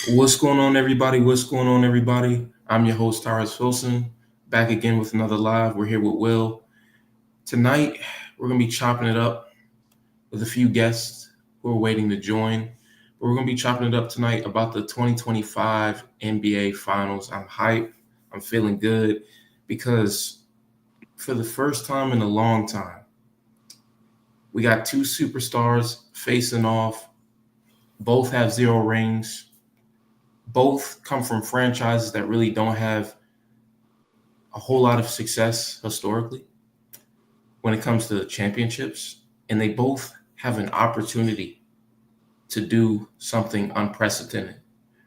What's going on, everybody? What's going on, everybody? I'm your host, Tyrus Wilson, back again with another live. We're here with Will. Tonight, we're going to be chopping it up with a few guests who are waiting to join. But we're going to be chopping it up tonight about the 2025 NBA Finals. I'm hyped. I'm feeling good because for the first time in a long time, we got two superstars facing off. Both have zero rings. Both come from franchises that really don't have a whole lot of success historically when it comes to championships, and they both have an opportunity to do something unprecedented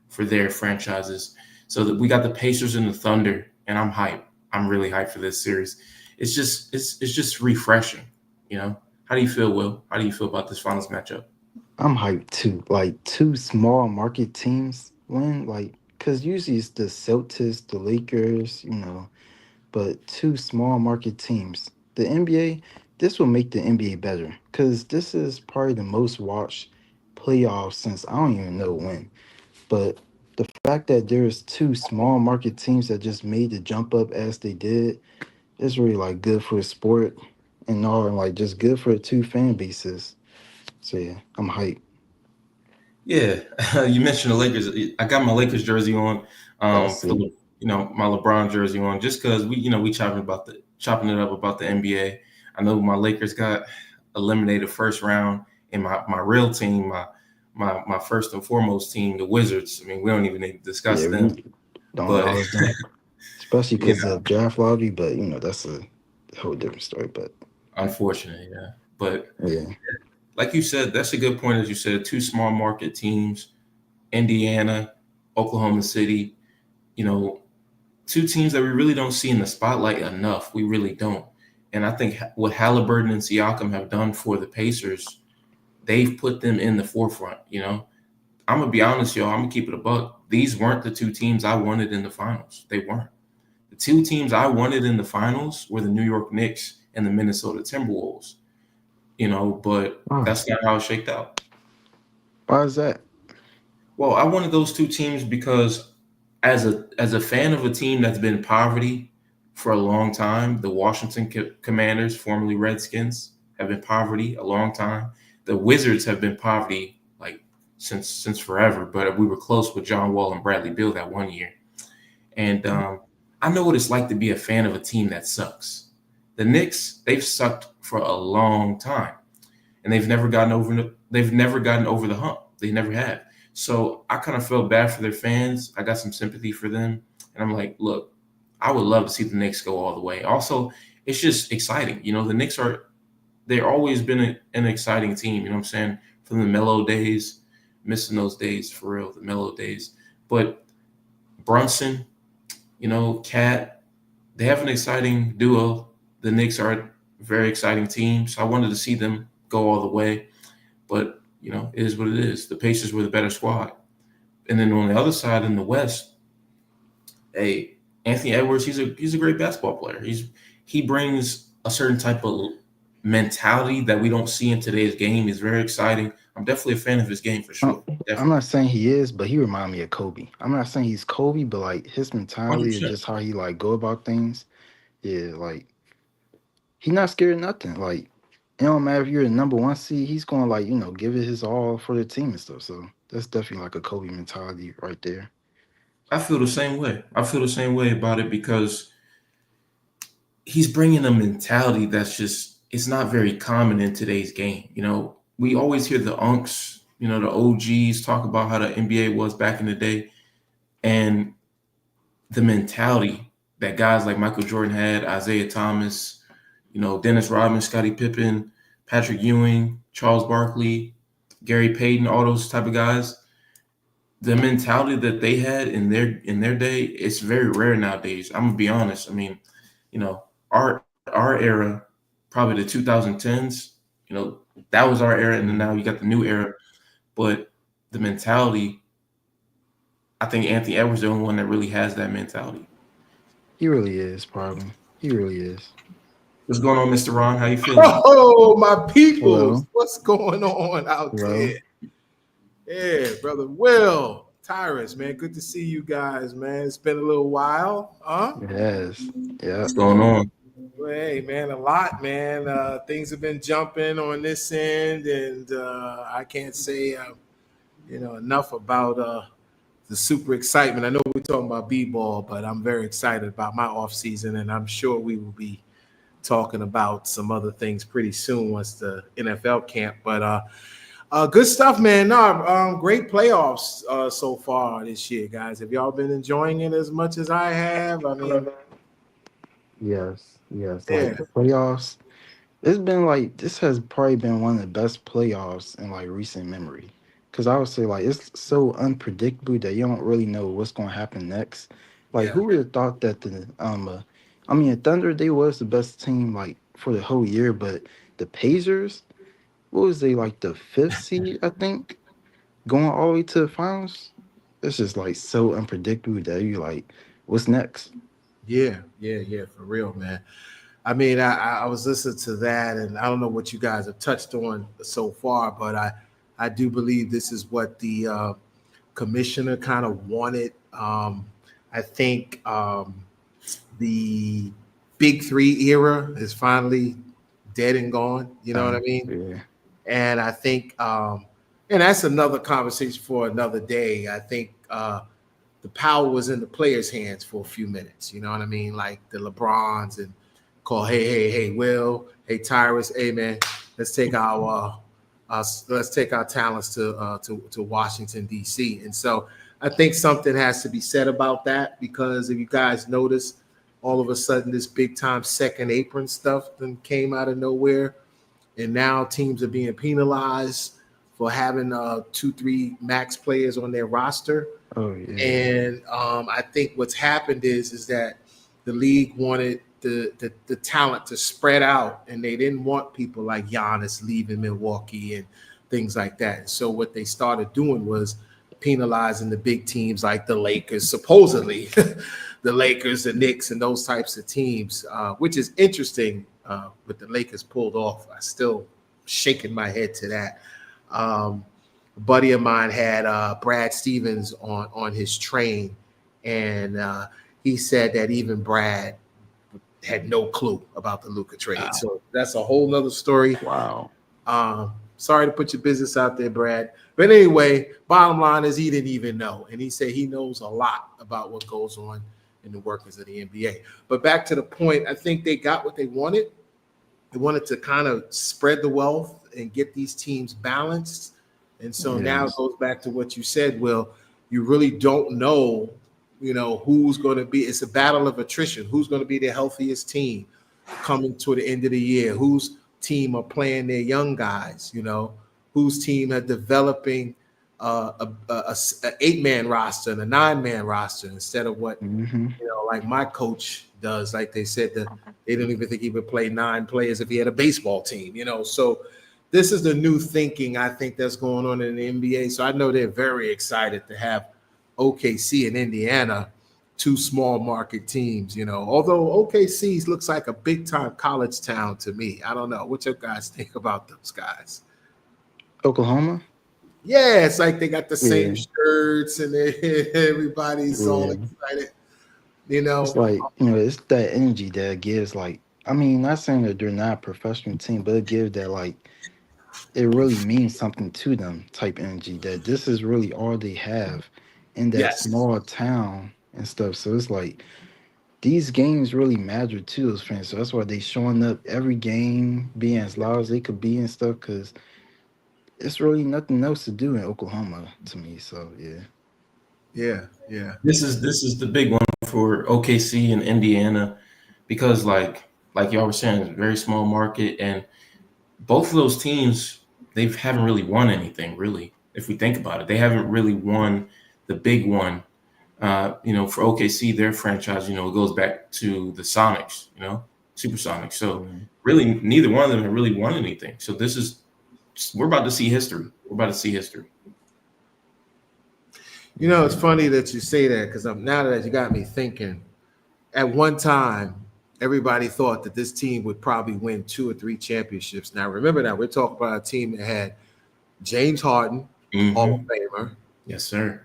for their franchises. So that we got the Pacers and the Thunder, and I'm hyped. I'm really hyped for this series. It's just refreshing, you know. How do you feel, Will? How do you feel about this finals matchup? I'm hyped too. Like two small market teams win, cause usually it's the Celtics, the Lakers, but two small market teams. The NBA, this will make the NBA better, cause this is probably the most watched playoffs since I don't even know when. But the fact that there's two small market teams that just made the jump up as they did, is really like good for the sport and all, and like just good for the two fan bases. So yeah, I'm hyped. Yeah, you mentioned the Lakers. I got my Lakers jersey on, I for the see. my LeBron jersey on, just because we chopping it up about the NBA. I know my Lakers got eliminated first round, and my real team, my first and foremost team, the Wizards. I mean, we don't even need to discuss Yeah, them, we don't but acknowledge them, especially you because know, of draft lottery. But that's a whole different story. But unfortunately, yeah. But yeah, like you said, that's a good point. As you said, two small market teams, Indiana, Oklahoma City. You know, two teams that we really don't see in the spotlight enough. We really don't. And I think what Halliburton and Siakam have done for the Pacers, they've put them in the forefront. I'm gonna be honest, y'all. I'm gonna keep it a buck. These weren't the two teams I wanted in the finals. They weren't. The two teams I wanted in the finals were the New York Knicks and the Minnesota Timberwolves. But wow, that's not how it shaked out. why is that? Well, I wanted those two teams because as a fan of a team that's been in poverty for a long time, the Washington Commanders, formerly Redskins, have been poverty a long time. The Wizards have been poverty like since forever, but we were close with John Wall and Bradley Beal that one year. And I know what it's like to be a fan of a team that sucks. The Knicks, they've sucked for a long time, and they've never gotten over the hump. They never have. So I kind of felt bad for their fans. I got some sympathy for them, and I'm like, look, I would love to see the Knicks go all the way. Also, it's just exciting. The Knicks are they've always been an exciting team. You know what I'm saying? From the mellow days, missing those days for real, the mellow days. But Brunson, Cat, they have an exciting duo. The Knicks are a very exciting team, so I wanted to see them go all the way. But it is what it is. The Pacers were the better squad. And then on the other side in the West, hey, Anthony Edwards, he's a great basketball player. He brings a certain type of mentality that we don't see in today's game. He's very exciting. I'm definitely a fan of his game for Uh, sure. I'm Definitely. not saying he is, but he remind me of Kobe. I'm not saying he's Kobe, but like his mentality and 100%. just how he like go about things. Yeah, like he not scared of nothing. Like it don't matter if you're the number one seed, he's gonna like give it his all for the team and stuff. So that's definitely like a Kobe mentality right there. I feel the same way. I feel the same way about it because he's bringing a mentality that's just it's not very common in today's game. We always hear the unks, the OGs talk about how the NBA was back in the day, and the mentality that guys like Michael Jordan had, Isaiah Thomas, Dennis Rodman, Scottie Pippen, Patrick Ewing, Charles Barkley, Gary Payton, all those type of guys. The mentality that they had in their day, it's very rare nowadays. I'm gonna be honest. I mean, you know, our era, probably the 2010s, you know, that was our era, and then now Mhm. you got the new era. But the mentality, I think Anthony Edwards is the only one that really has that mentality. He really is, probably. He really is. What's going on, Mr. Ron? How you feeling? Oh, my peoples, Hello. what's going on out Hello. there? Yeah, brother Will, Tyrus, man, good to see you guys, man. It's been a little while, huh? Yes. Yeah. What's going on? Hey, man, a lot, man. Things have been jumping on this end, and I can't say, enough about the super excitement. I know we're talking about b-ball, but I'm very excited about my off season, and I'm sure we will be talking about some other things pretty soon once the NFL camp. But good stuff, man. No, great playoffs so far this year, guys. Have y'all been enjoying it as much as I have? I mean, Yes. Yes. yeah, Like the playoffs. It's been like this has probably been one of the best playoffs in like recent memory. Cause I would say like it's so unpredictable that you don't really know what's gonna happen next. Like yeah, who would have thought that I mean the Thunder they was the best team like for the whole year, but the Pacers, what was they like the fifth seed, I think, going all the way to the finals? It's just like so unpredictable that you like, what's next? yeah, for real, man. I mean, I was listening to that, and I don't know what you guys have touched on so far, but I do believe this is what the commissioner kind of wanted. I think the Big Three era is finally dead and gone. You know what I mean? Yeah. And I think, and that's another conversation for another day. I think the power was in the players' hands for a few minutes. You know what I mean? Like the LeBrons and call, hey, Will, hey, Tyrus, hey, man, let's take our talents to Washington D.C. And so I think something has to be said about that, because if you guys notice, all of a sudden this big time second apron stuff then came out of nowhere, and now teams are being penalized for having 2-3 max players on their roster. Oh yeah. And I think what's happened is that the league wanted the talent to spread out, and they didn't want people like Giannis leaving Milwaukee and things like that. And so what they started doing was penalizing the big teams like the Lakers, supposedly the Lakers, the Knicks, and those types of teams, which is interesting. What the Lakers pulled off, I still shaking my head to that. A buddy of mine had Brad Stevens on his train, and he said that even Brad had no clue about the Luka trade. Wow. So that's a whole nother story. Wow. Sorry to put your business out there, Brad. But anyway, bottom line is he didn't even know. And he said he knows a lot about what goes on in the workings of the NBA. But back to the point, I think they got what they wanted. They wanted to kind of spread the wealth and get these teams balanced. And so now it Yes. goes back to what you said, Will. You really don't know, who's going to be. It's a battle of attrition. Who's going to be the healthiest team coming to the end of the year? Whose team are playing their young guys? Whose team are developing a 8-man roster and a 9-man roster instead of what Mm-hmm. like my coach does. Like they said that they don't even think he would play 9 players if he had a baseball team. So this is the new thinking I think that's going on in the NBA. So I know they're very excited to have OKC and Indiana, 2 small market teams. Although OKC looks like a big time college town to me. I don't know what you guys think about those guys. Oklahoma? Yeah, it's like they got the same Yeah. shirts and everybody's all Yeah. excited. It's like, it's that energy that it gives like I mean, not saying that they're not a professional team, but it gives that like it really means something to them type energy that this is really all they have in that Yes. small town and stuff. So it's like these games really matter to those fans. So that's why they showing up every game, being as loud as they could be and stuff, because it's really nothing else to do in Oklahoma to me. So yeah. Yeah. This is the big one for OKC and Indiana because like y'all were saying, it's a very small market, and both of those teams they haven't really won anything really. If we think about it, they haven't really won the big one. For OKC, their franchise, it goes back to the Sonics, Supersonics. So Yeah. really, neither one of them have really won anything. So we're about to see history. We're about to see history. It's funny that you say that, because now that you got me thinking. At one time, everybody thought that this team would probably win 2 or 3 championships. Now, remember that we're talking about a team that had James Harden, Hall of Mhm. Famer, Yes, sir.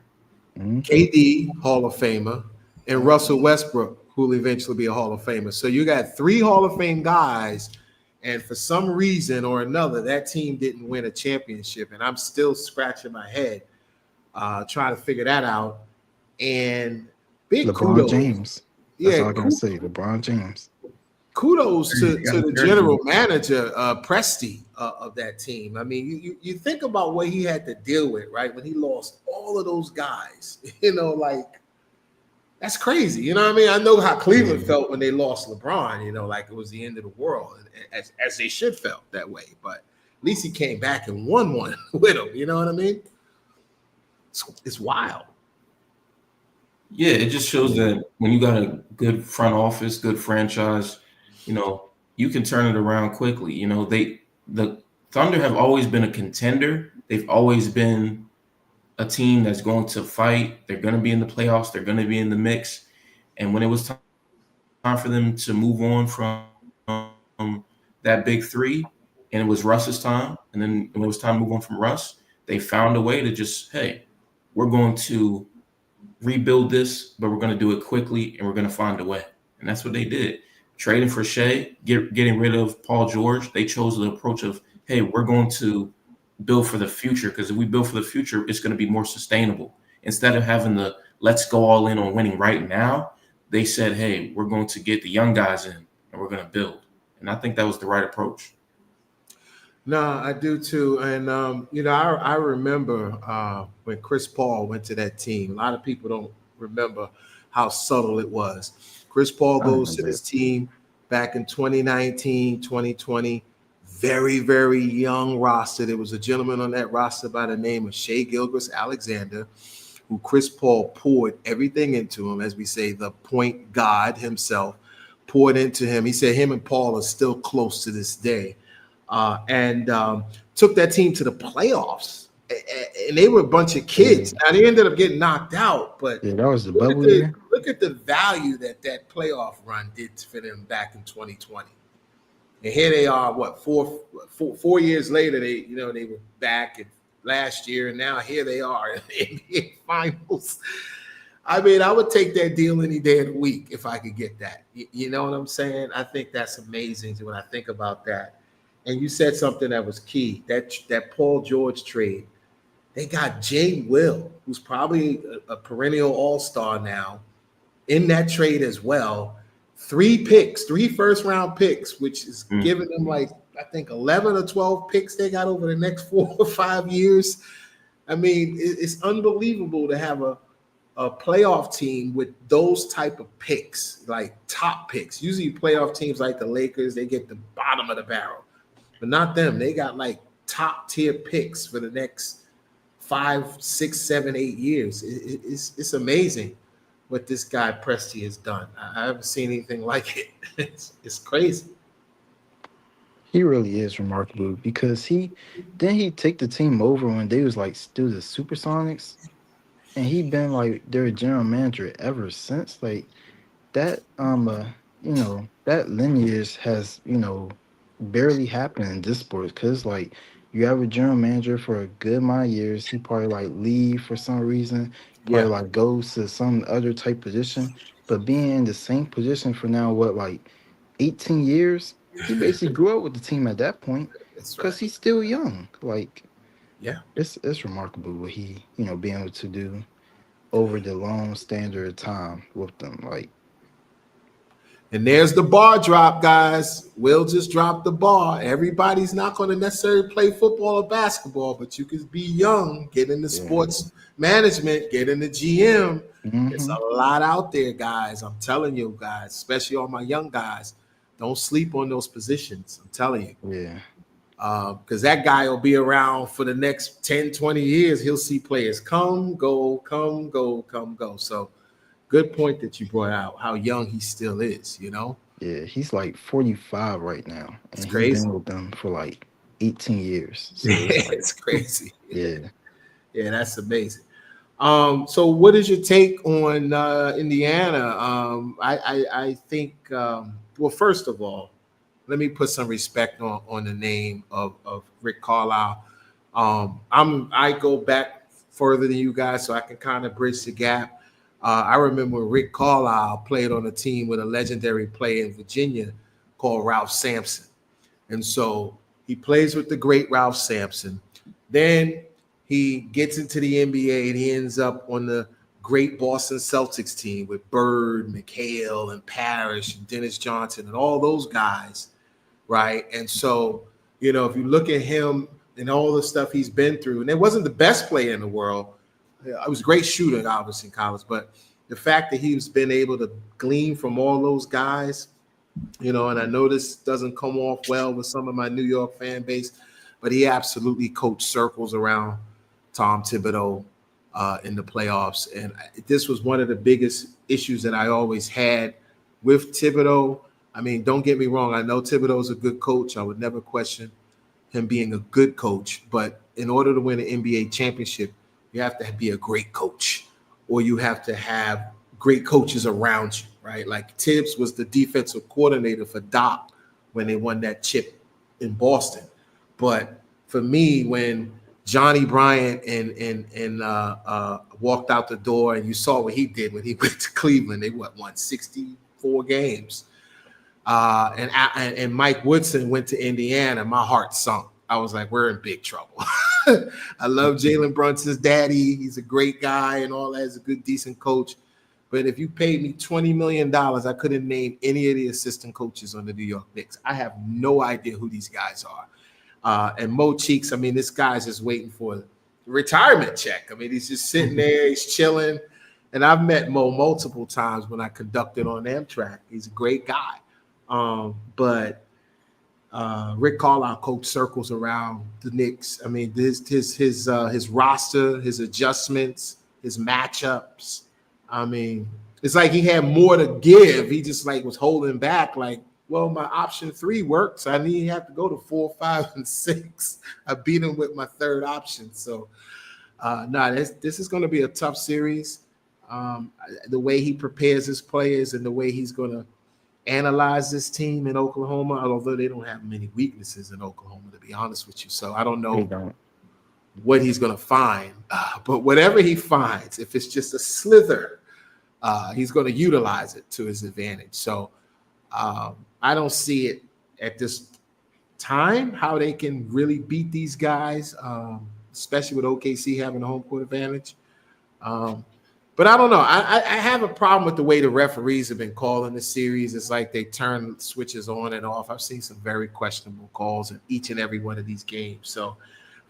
Mhm. KD, Hall of Famer, and Russell Westbrook, who will eventually be a Hall of Famer. So you got 3 Hall of Fame guys, and for some reason or another, that team didn't win a championship. And I'm still scratching my head trying to figure that out. And big LeBron kudos. James. That's Yeah, all I can say. LeBron James. kudos to Got the their general team. manager, Presti, of that team. I mean, you think about what he had to deal with, right? When he lost all of those guys, like that's crazy. You know what I mean? I know how Cleveland Yeah. felt when they lost LeBron, like it was the end of the world, as they should felt that way. But at least he came back and won one with him. You know what I mean? It's wild. Yeah, it just shows that when you got a good front office, good franchise, you can turn it around quickly. The Thunder have always been a contender. They've always been a team that's going to fight. They're going to be in the playoffs. They're going to be in the mix. And when it was time for them to move on from that big three, and it was Russ's time, and then when it was time to move on from Russ, they found a way to just, hey, we're going to rebuild this, but we're going to do it quickly, and we're going to find a way. And that's what they did. Trading for Shea, getting rid of Paul George, they chose the approach of, hey, we're going to build for the future, because if we build for the future, it's going to be more sustainable. Instead of having the let's go all in on winning right now, they said, hey, we're going to get the young guys in, and we're going to build. And I think that was the right approach. No, I do too. And I remember when Chris Paul went to that team. A lot of people don't remember how subtle it was. Chris Paul I goes to remember this it. team back in 2019, 2020. Very, very young roster. There was a gentleman on that roster by the name of Shea Gilgeous-Alexander, who Chris Paul poured everything into him, as we say, the point god himself, poured into him. He said him and Paul are still close to this day. And took that team to the playoffs. And they were a bunch of kids. Now they ended up getting knocked out, but Yeah, that was the look at bubble year. the value that playoff run did for them back in 2020. And here they are, what, 4 years later, they were back last year, and now here they are in the NBA Finals. I mean, I would take that deal any day of the week if I could get that. You know what I'm saying? I think that's amazing when I think about that. And you said something that was key, that Paul George trade. They got Jay Will, who's probably a perennial all-star now, in that trade as well. 3 first-round picks, which is giving them like, I think, 11 or 12 picks they got over the next 4 or 5 years. I mean, it's unbelievable to have a playoff team with those type of picks, like top picks. Usually playoff teams like the Lakers, they get the bottom of the barrel. But not them. They got like top tier picks for the next 5, 6, 7, 8 years. It's amazing what this guy Presti has done. I haven't seen anything like it. It's crazy. He really is remarkable because he take the team over when they was like still the Supersonics, and he been like their general manager ever since. Like that that lineage has barely happened in this sport, because like you have a general manager for a good amount of years, he probably like leave for some reason, probably Yeah, like goes to some other type position, but being in the same position for now what, like 18 years, he basically grew up with the team at that point that's right. because he's still young. Like Yeah. it's remarkable what he being able to do over the long standard of time with them. Like, And there's the bar drop, guys. Will just dropped the bar. Everybody's not going to necessarily play football or basketball, but you can be young, get into yeah. sports management, get into GM. It's Hmm. a lot out there, guys. I'm telling you, guys, especially all my young guys. Don't sleep on those positions. I'm telling you. Yeah. Because that guy will be around for the next 10, 20 years. He'll see players come, go, come, go, come, go. So good point that you brought out, how young he still is, Yeah, he's like 45 right now, It's and he crazy. been with them for like 18 years. So it's like, It's crazy. yeah. Yeah, that's amazing. So what is your take on Indiana? I think well, first of all, let me put some respect on the name of Rick Carlisle. I go back further than you guys, so I can kind of bridge the gap. I remember when Rick Carlisle played on a team with a legendary player in Virginia called Ralph Sampson. And so he plays with the great Ralph Sampson. Then he gets into the NBA and he ends up on the great Boston Celtics team with Bird, McHale, and Parrish, and Dennis Johnson, and all those guys, right? And so, you know, if you look at him and all the stuff he's been through, and it wasn't the best player in the world. I was a great shooter, obviously, in college, but the fact that he's been able to glean from all those guys, you know, and I know this doesn't come off well with some of my New York fan base, but he absolutely coached circles around Tom Thibodeau in the playoffs. And this was one of the biggest issues that I always had with Thibodeau. I mean, don't get me wrong. I know Thibodeau is a good coach. I would never question him being a good coach. But in order to win an NBA championship, you have to be a great coach, or you have to have great coaches around you, right? Like Tibbs was the defensive coordinator for Doc when they won that chip in Boston. But for me, when Johnny Bryant and walked out the door, and you saw what he did when he went to Cleveland, they won 64 games. And Mike Woodson went to Indiana, my heart sunk. I was like, we're in big trouble. I love Jalen Brunson's daddy. He's a great guy and all that. He's a good, decent coach. But if you paid me $20 million, I couldn't name any of the assistant coaches on the New York Knicks. I have no idea who these guys are. And Mo Cheeks, I mean, this guy's just waiting for the retirement check. I mean, he's just sitting there, he's chilling. And I've met Mo multiple times when I conducted on Amtrak. He's a great guy. But Rick Carlisle coached circles around the Knicks. I mean, his roster, his adjustments, his matchups. I mean, it's like he had more to give. He just like was holding back. Like, well, my option 3 works. I need to have to go to 4, 5, and 6. I beat him with my third option. So, this is going to be a tough series. The way he prepares his players and the way he's going to analyze this team in Oklahoma, although they don't have many weaknesses in Oklahoma, to be honest with you. So I don't know what he's going to find. But whatever he finds, if it's just a slither, he's going to utilize it to his advantage. So I don't see it at this time how they can really beat these guys, especially with OKC having a home court advantage. But I don't know. I have a problem with the way the referees have been calling the series. It's like they turn switches on and off. I've seen some very questionable calls in each and every one of these games. So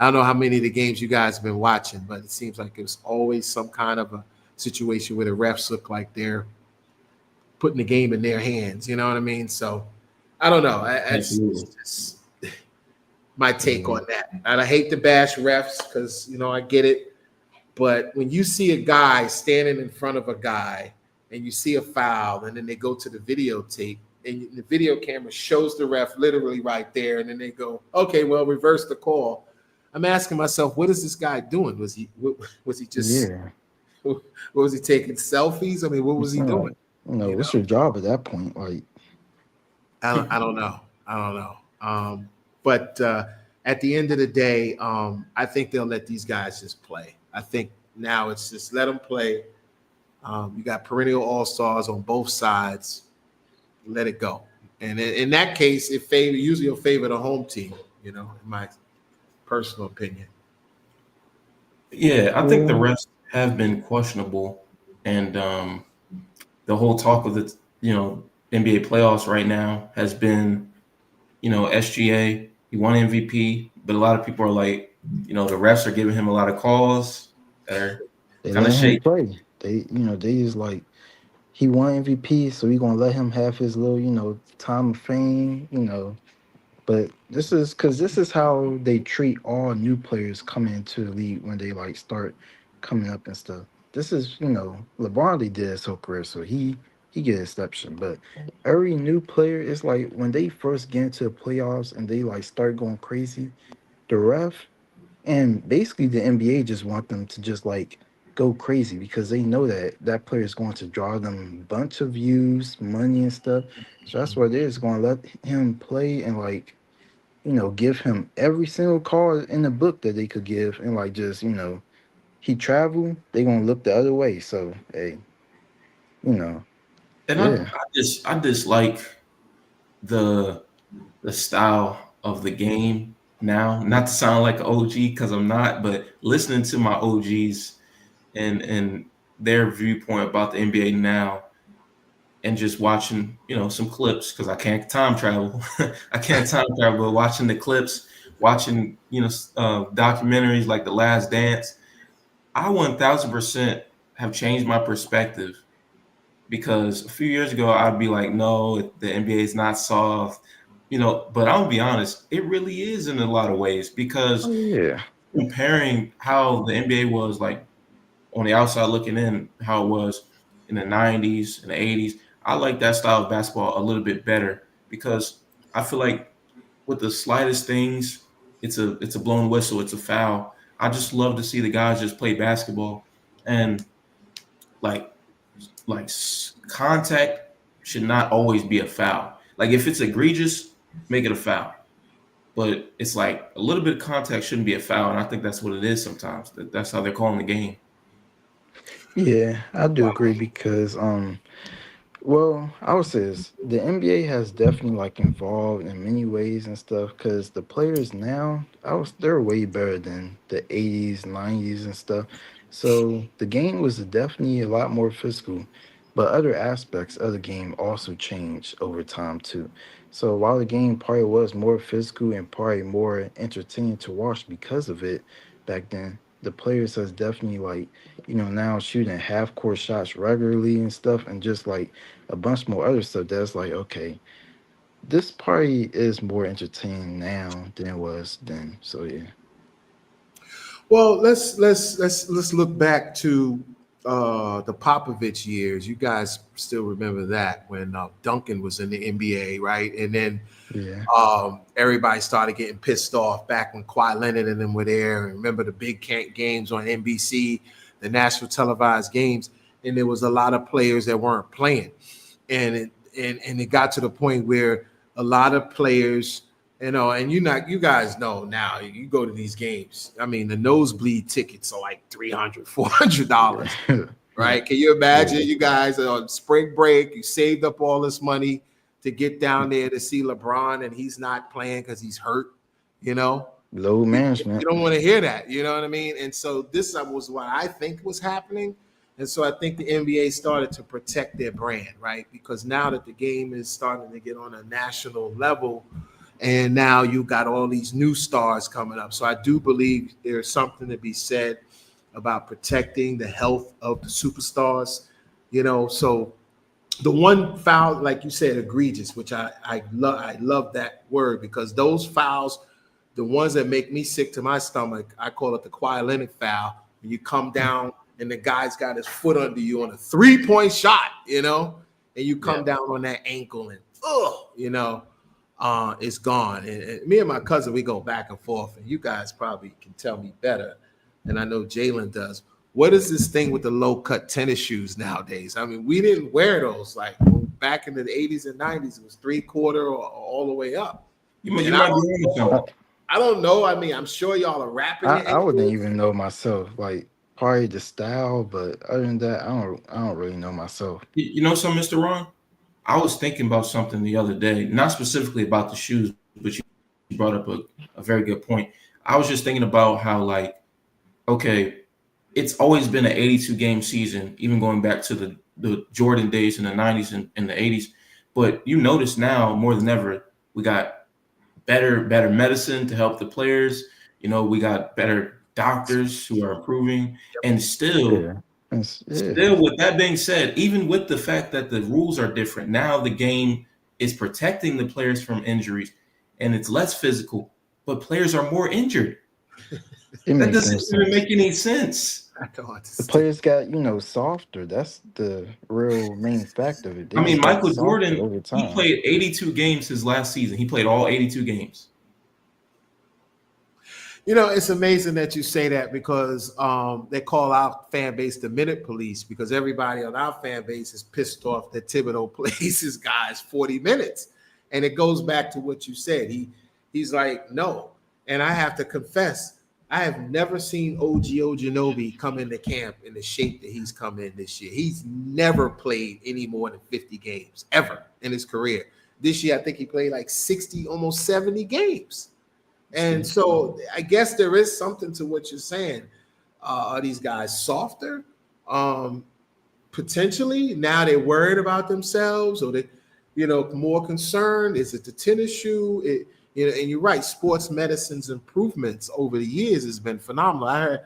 I don't know how many of the games you guys have been watching, but it seems like it's always some kind of a situation where the refs look like they're putting the game in their hands. You know what I mean? So I don't know. It's just my take on that. And I hate to bash refs because, you know, I get it. But when you see a guy standing in front of a guy and you see a foul and then they go to the videotape and the video camera shows the ref literally right there and then they go, okay, well, reverse the call. I'm asking myself, what is this guy doing? Was he just was he taking selfies? I mean, what was he doing? No, what's your job at that point? Like, I don't know. But at the end of the day, I think they'll let these guys just play. I think now it's just let them play. You got perennial all-stars on both sides. Let it go. And in that case, usually will favor the home team, you know, in my personal opinion. Yeah, I think the refs have been questionable. And the whole talk of the, NBA playoffs right now has been, SGA. He won MVP, but a lot of people are like, the refs are giving him a lot of calls. They kind of shake. Play. They just like he won MVP, so we gonna let him have his little, time of fame, But this is how they treat all new players coming into the league when they like start coming up and stuff. This is, LeBron did his whole career, so he get exception. But every new player is like when they first get into the playoffs and they like start going crazy, the ref and basically the NBA just want them to just like go crazy because they know that player is going to draw them a bunch of views, money and stuff. So that's why they're just going to let him play and like, give him every single call in the book that they could give and like just, he travel, they gonna look the other way. So hey, you know, And yeah, I dislike the style of the game now. Not to sound like an OG because I'm not, but listening to my OGs and their viewpoint about the NBA now, and just watching, some clips because I can't time travel. I can't time travel, but watching the clips, watching, documentaries like The Last Dance, I 1000% have changed my perspective because a few years ago I'd be like, no, the NBA is not soft, but I'll be honest, it really is in a lot of ways because oh yeah, comparing how the NBA was like on the outside looking in, how it was in the 90s and the 80s, I like that style of basketball a little bit better because I feel like with the slightest things, it's a blown whistle, it's a foul. I just love to see the guys just play basketball and like contact should not always be a foul. Like if it's egregious, make it a foul. But it's like a little bit of contact shouldn't be a foul, and I think that's what it is sometimes. That's how they're calling the game. yeah. I do agree because well, I would say this, the NBA has definitely like evolved in many ways and stuff because the players now, they're way better than the 80s, 90s and stuff. So the game was definitely a lot more physical, but other aspects of the game also changed over time too. So while the game probably was more physical and probably more entertaining to watch because of it back then, the players has definitely like, now shooting half court shots regularly and stuff and just like a bunch more other stuff that's like, okay, this party is more entertaining now than it was then. So yeah. Well, let's look back to the Popovich years. You guys still remember that when Duncan was in the NBA, right? And then Yeah. everybody started getting pissed off back when Kawhi Leonard and them were there. And remember the big games on NBC, the national televised games, and there was a lot of players that weren't playing, and it got to the point where a lot of players, and you guys know now, you go to these games. I mean, the nosebleed tickets are like $300, $400, Yeah. right? Can you imagine? Yeah. You guys are on spring break, you saved up all this money to get down there to see LeBron, and he's not playing because he's hurt. You know, Load you management. don't want to hear that. You know what I mean? And so this was what I think was happening. And so I think the NBA started to protect their brand, right? Because now that the game is starting to get on a national level, and now you got all these new stars coming up. So I do believe there's something to be said about protecting the health of the superstars. So the one foul, like you said, egregious, which I love that word because those fouls, the ones that make me sick to my stomach, I call it the Kawhi Leonard foul. When you come down and the guy's got his foot under you on a 3-point shot, and you come down on that ankle and it's gone. And me and my cousin, we go back and forth, and you guys probably can tell me better, and I know Jalen does. What is this thing with the low-cut tennis shoes nowadays? I mean, we didn't wear those like back in the 80s and 90s. It was 3/4 or all the way up. You might be And I on something. don't know. I mean, I'm sure y'all are rapping. I wouldn't even know myself. Like probably the style, but other than that, I don't really know myself. You know something, Mr. Ron? I was thinking about something the other day, not specifically about the shoes, but you brought up a very good point. I was just thinking about how, like, okay, it's always been an 82 game season, even going back to the Jordan days in the 90s and the 80s. But you notice now more than ever, we got better medicine to help the players. We got better doctors who are improving, and still. Yeah. Still, with that being said, even with the fact that the rules are different, now the game is protecting the players from injuries and it's less physical, but players are more injured. It That makes no doesn't even sense. make any sense. I don't The understand. players got, softer. That's the real main fact of it. They I mean, just got Michael softer Jordan, over he time. played 82 games his last season. He played all 82 games. It's amazing that you say that because they call our fan base the minute police because everybody on our fan base is pissed off that Thibodeau plays his guys 40 minutes. And it goes back to what you said. He's like, no. And I have to confess, I have never seen OG Ojinobi come into camp in the shape that he's come in this year. He's never played any more than 50 games ever in his career. This year, I think he played like 60, almost 70 games. And so I guess there is something to what you're saying. Are these guys softer? Potentially. Now they're worried about themselves, or they, more concerned. Is it the tennis shoe? And you're right. Sports medicine's improvements over the years has been phenomenal.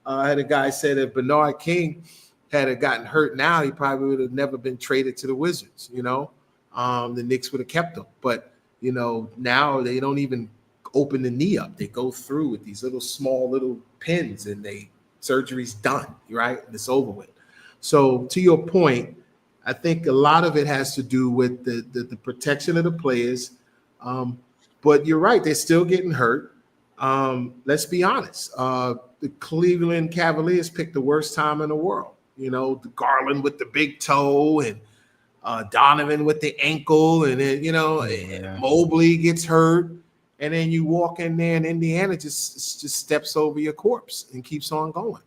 I had a guy say that Bernard King had gotten hurt. Now he probably would have never been traded to the Wizards. The Knicks would have kept him. But now they don't even open the knee up. They go through with these small little pins, and surgery's done. Right, and it's over with. So to your point, I think a lot of it has to do with the protection of the players. But you're right, they're still getting hurt. Let's be honest. The Cleveland Cavaliers picked the worst time in the world. The Garland with the big toe, and Donovan with the ankle, and then, Mobley gets hurt. And then you walk in there, and Indiana just steps over your corpse and keeps on going.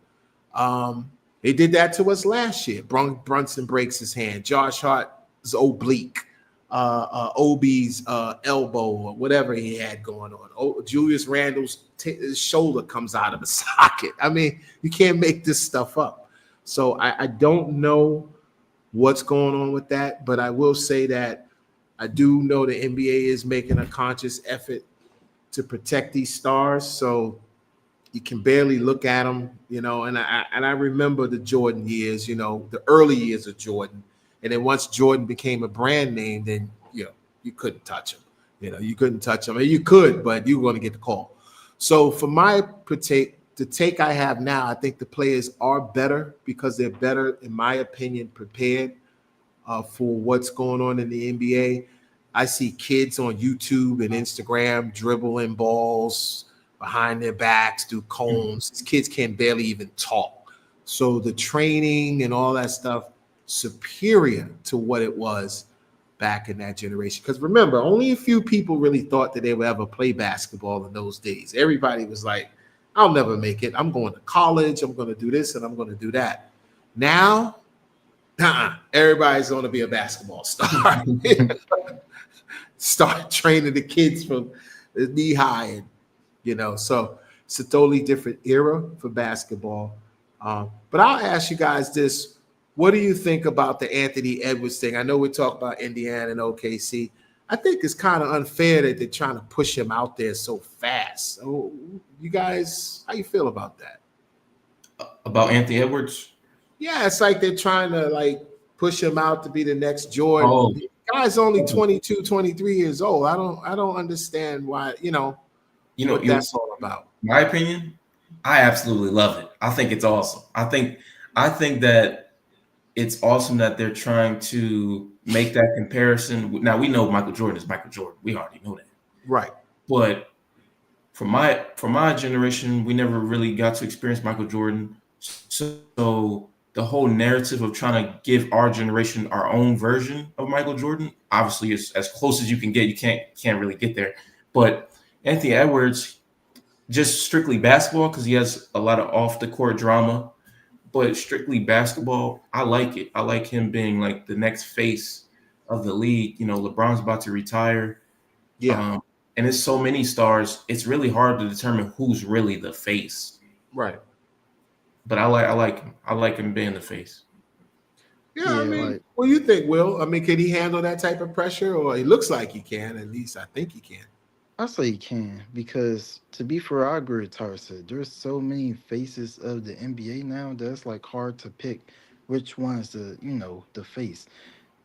They did that to us last year. Brunson breaks his hand. Josh Hart's oblique. Obi's elbow, or whatever he had going on. Julius Randle's his shoulder comes out of the socket. I mean, you can't make this stuff up. So I don't know what's going on with that, but I will say that I do know the NBA is making a conscious effort to protect these stars. So you can barely look at them, and I remember the Jordan years, the early years of Jordan. And then once Jordan became a brand name, then, you couldn't touch him. You couldn't touch him. I mean, you could, but you were going to get the call. So for the take I have now, I think the players are better because they're better, in my opinion, prepared for what's going on in the NBA. I see kids on YouTube and Instagram dribbling balls behind their backs, do cones. These kids can barely even talk. So the training and all that stuff, superior to what it was back in that generation. Because remember, only a few people really thought that they would ever play basketball in those days. Everybody was like, I'll never make it. I'm going to college. I'm going to do this and I'm going to do that. Now, everybody's going to be a basketball star. Start training the kids from knee high, and so it's a totally different era for basketball. But I'll ask you guys this. What do you think about the Anthony Edwards thing? I know we talk about Indiana and OKC. I think it's kind of unfair that they're trying to push him out there so fast. So you guys, how you feel about that? About Anthony Edwards? Yeah, it's like they're trying to push him out to be the next Jordan. Oh. The guy's only 22, 23 years old. I don't understand why, what that's all about. My opinion, I absolutely love it. I think it's awesome. I think that it's awesome that they're trying to make that comparison. Now we know Michael Jordan is Michael Jordan. We already know that. Right. But for my generation, we never really got to experience Michael Jordan. So the whole narrative of trying to give our generation our own version of Michael Jordan, obviously is as close as you can get. You can't really get there. But Anthony Edwards, just strictly basketball, because he has a lot of off the court drama, but strictly basketball, I like it. I like him being like the next face of the league. LeBron's about to retire. Yeah. And it's so many stars. It's really hard to determine who's really the face. Right. But I like him. I like him being the face. Yeah, I mean, what do you think, Will? I mean, can he handle that type of pressure? Or he looks like he can. At least I think he can. I say he can, because to be fair, I agree with Tyler said. There's so many faces of the NBA now that it's hard to pick which one's the face.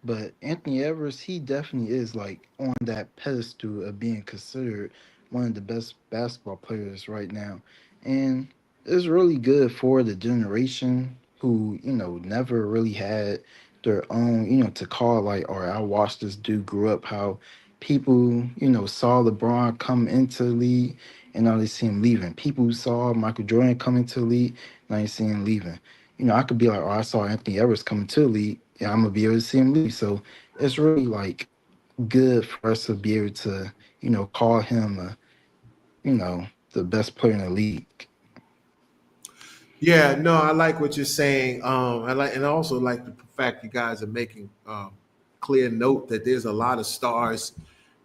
But Anthony Edwards, he definitely is on that pedestal of being considered one of the best basketball players right now. And it's really good for the generation who, never really had their own, to call all right, I watched this dude grew up, how people, saw LeBron come into the league and now they see him leaving. People saw Michael Jordan come into the league, now they see him leaving. I could be like, oh, I saw Anthony Edwards coming to the league. Yeah, I'm gonna be able to see him leave. So it's really good for us to be able to, call him the best player in the league. Yeah, no, I like what you're saying. And I also like the fact you guys are making clear note that there's a lot of stars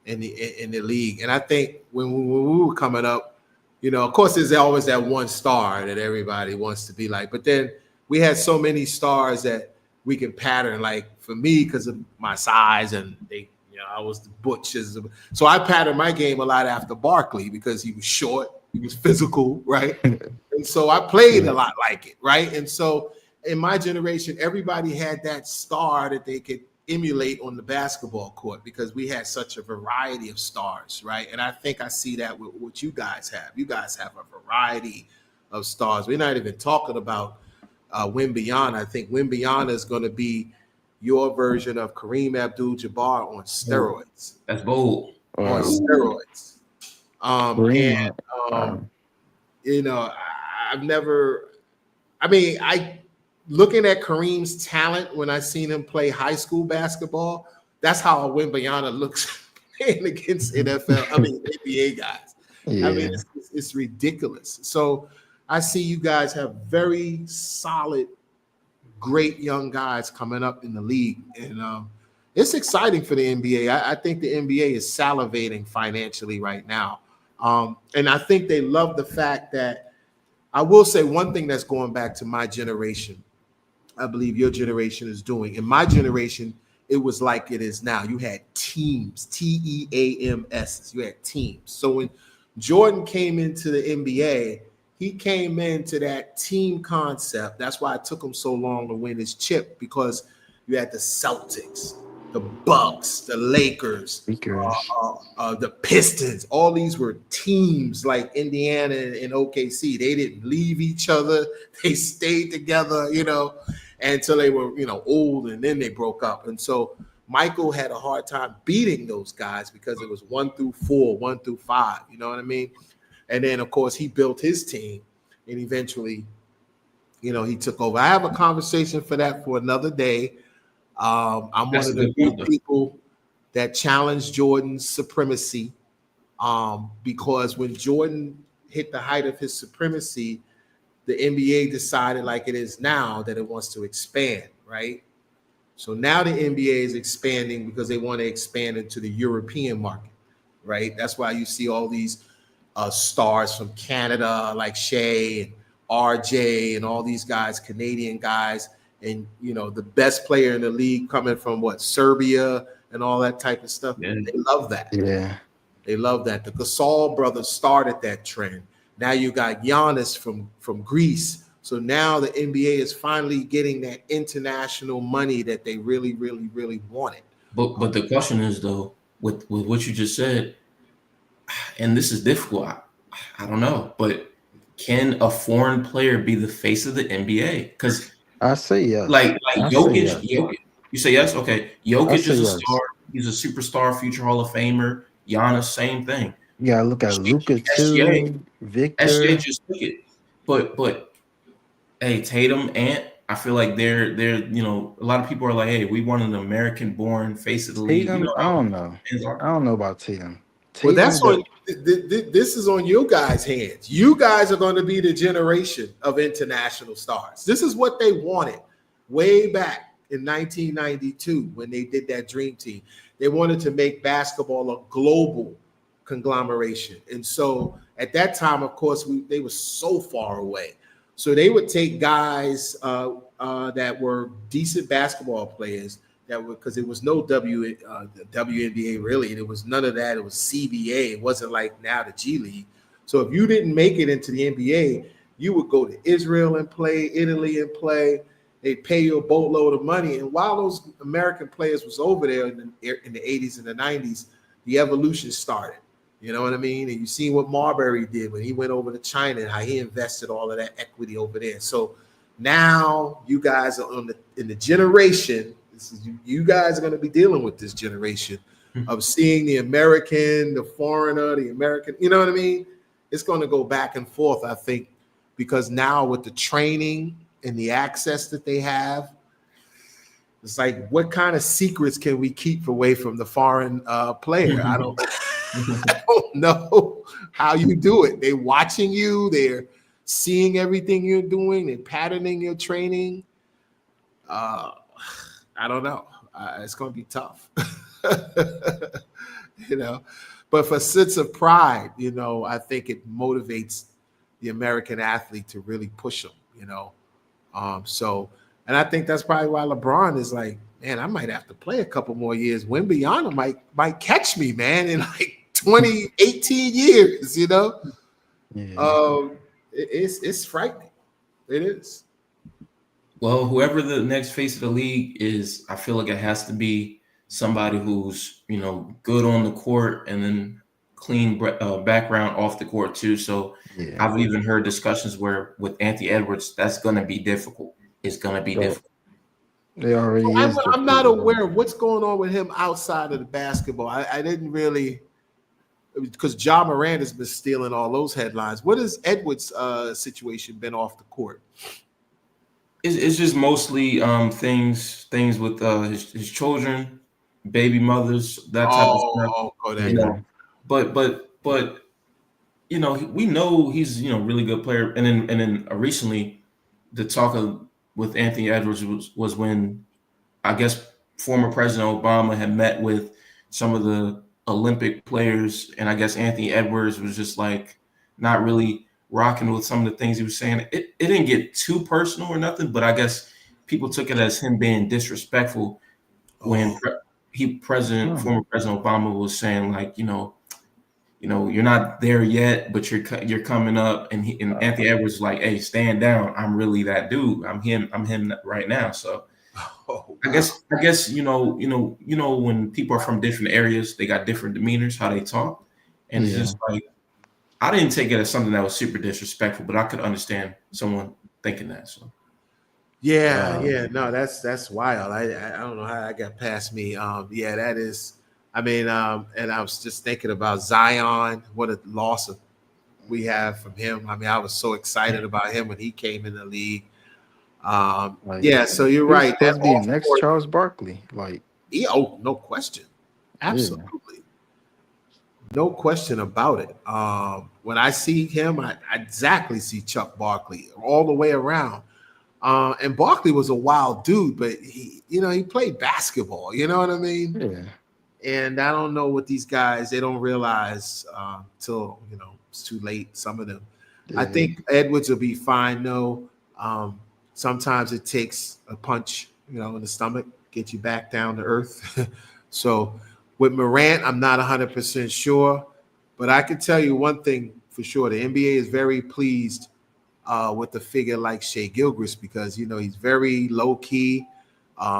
in the league. And I think when we were coming up, of course, there's always that one star that everybody wants to be like. But then we had so many stars that we can pattern. Like for me, because of my size and I was the butchers. So I patterned my game a lot after Barkley because he was short, he was physical, right? And so I played a lot like it, right? And so in my generation, everybody had that star that they could emulate on the basketball court because we had such a variety of stars, right? And I think I see that with what you guys have. You guys have a variety of stars. We're not even talking about Wembanyama. I think Wembanyama is going to be your version of Kareem Abdul-Jabbar on steroids. That's bold. On steroids. Looking at Kareem's talent when I seen him play high school basketball, that's how Wembanyama looks playing against NBA guys. Yeah. It's ridiculous. So I see you guys have very solid, great young guys coming up in the league. And it's exciting for the NBA. I think the NBA is salivating financially right now. And I think they love the fact that I will say one thing that's going back to my generation, I believe your generation is doing. In my generation, it was like it is now. You had teams, TEAMS. You had teams. So when Jordan came into the NBA, he came into that team concept. That's why it took him so long to win his chip, because you had the Celtics, the Bucks, the Lakers, the Pistons. All these were teams like Indiana and OKC. They didn't leave each other. They stayed together, until they were, old, and then they broke up. And so Michael had a hard time beating those guys because it was 1 through 4, 1 through 5. You know what I mean? And then, of course, he built his team, and eventually, he took over. I have a conversation for that for another day. I'm one of the few people that challenged Jordan's supremacy, because when Jordan hit the height of his supremacy, the NBA decided, like it is now, that it wants to expand, right? So now the NBA is expanding because they want to expand into the European market, right? That's why you see all these stars from Canada like Shea and RJ and all these guys, Canadian guys, and the best player in the league coming from Serbia and all that type of stuff. Yeah. They love that. Yeah, they love that. The Gasol brothers started that trend. Now you got Giannis from Greece. So now the NBA is finally getting that international money that they really, really, really wanted. But the question is, though, with what you just said, and this is difficult, I don't know, but can a foreign player be the face of the NBA? Because I say yes. Like Jokic, you say yes? Okay. Jokic is a star. He's a superstar, future Hall of Famer. Giannis, same thing. Yeah, look at Luka too. Victor. SJ just took it. But hey, Tatum, Ant, I feel like they're a lot of people are like, hey, we want an American-born face of the league. I don't know. I don't know about Tatum. Well, that's on. This is on you guys' hands. You guys are going to be the generation of international stars. This is what they wanted way back in 1992 when they did that dream team. They wanted to make basketball a global conglomeration. And so at that time, of course, they were so far away. So they would take guys that were decent basketball players, because there was no WNBA really. There was none of that. It was CBA. It wasn't like now the G League. So if you didn't make it into the NBA, you would go to Israel and play, Italy and play. They'd pay you a boatload of money. And while those American players was over there in the 80s and the 90s, the evolution started. You know what I mean? And you see what Marbury did when he went over to China and how he invested all of that equity over there. So now you guys are in the generation. You guys are going to be dealing with this generation of seeing the American, the foreigner, the American. You know what I mean? It's going to go back and forth, I think, because now with the training and the access that they have, it's like, what kind of secrets can we keep away from the foreign player? I don't know how you do it. They're watching you. seeing everything you're doing and patterning your training, I don't know. It's going to be tough, you know. But for sense of pride, you know, I think it motivates the American athlete to really push them, you know. And I think that's probably why LeBron is like, man, I might have to play a couple more years. Wembanyama might catch me, man, in like 20, 18 years, you know. Yeah. It's frightening. It is. Well, whoever the next face of the league is, I feel like it has to be somebody who's, good on the court and then clean background off the court too. So Yeah. I've even heard discussions where with Anthony Edwards, that's going to be difficult. It's going to be difficult. They already is. I'm not aware of what's going on with him outside of the basketball. I didn't really, because Ja Morant has been stealing all those headlines. What has Edwards' situation been off the court? It's just mostly things with his children, baby mothers, that type of stuff. But we know he's really good player. And then recently, the talk with Anthony Edwards was when I guess former President Obama had met with some of the Olympic players, and I guess Anthony Edwards was just like not really rocking with some of the things he was saying. It didn't get too personal or nothing, but I guess people took it as him being disrespectful when former President Obama was saying like, you're not there yet, but you're coming up, and Anthony Edwards was like, hey, stand down. I'm really that dude. I'm him right now. So I guess when people are from different areas, they got different demeanors, how they talk, and it's just like, I didn't take it as something that was super disrespectful, but I could understand someone thinking that. So, no, that's wild. I don't know how that got past me. That is. I mean, and I was just thinking about Zion. What a loss we have from him. I mean, I was so excited about him when he came in the league. So you're right. That's be next Charles Barkley. No question, absolutely. No question about it. When I see him, I exactly see Chuck Barkley all the way around. And Barkley was a wild dude, but he played basketball. You know what I mean? Yeah. And I don't know what these guys, they don't realize till it's too late. Some of them. Yeah. I think Edwards will be fine though. Sometimes it takes a punch, in the stomach, get you back down to earth. So. With Morant, I'm not 100% sure, but I can tell you one thing for sure. The NBA is very pleased with a figure like Shai Gilgeous because, he's very low key.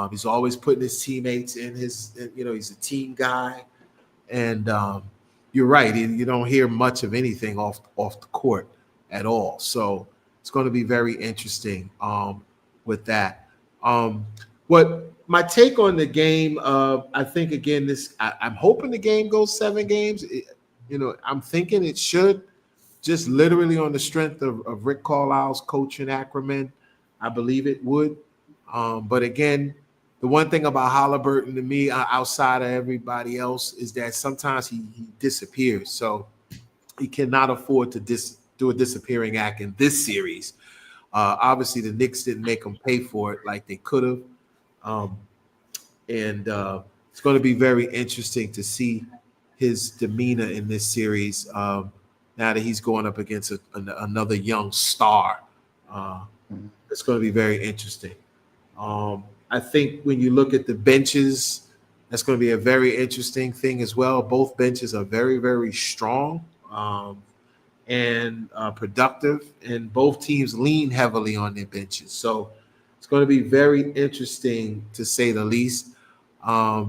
He's always putting his teammates in he's a team guy. And you're right. You don't hear much of anything off the court at all. So it's going to be very interesting with that. My take on the game, I think, again, I'm hoping the game goes 7 games. I'm thinking it should, just literally on the strength of Rick Carlisle's coaching acumen. I believe it would. But again, the one thing about Halliburton to me, outside of everybody else, is that sometimes he disappears. So he cannot afford to do a disappearing act in this series. Obviously, the Knicks didn't make him pay for it like they could have. It's going to be very interesting to see his demeanor in this series now that he's going up against another young star. It's going to be very interesting. I think when you look at the benches, that's going to be a very interesting thing as well. Both benches are very, very strong and productive, and both teams lean heavily on their benches. So it's going to be very interesting, to say the least. I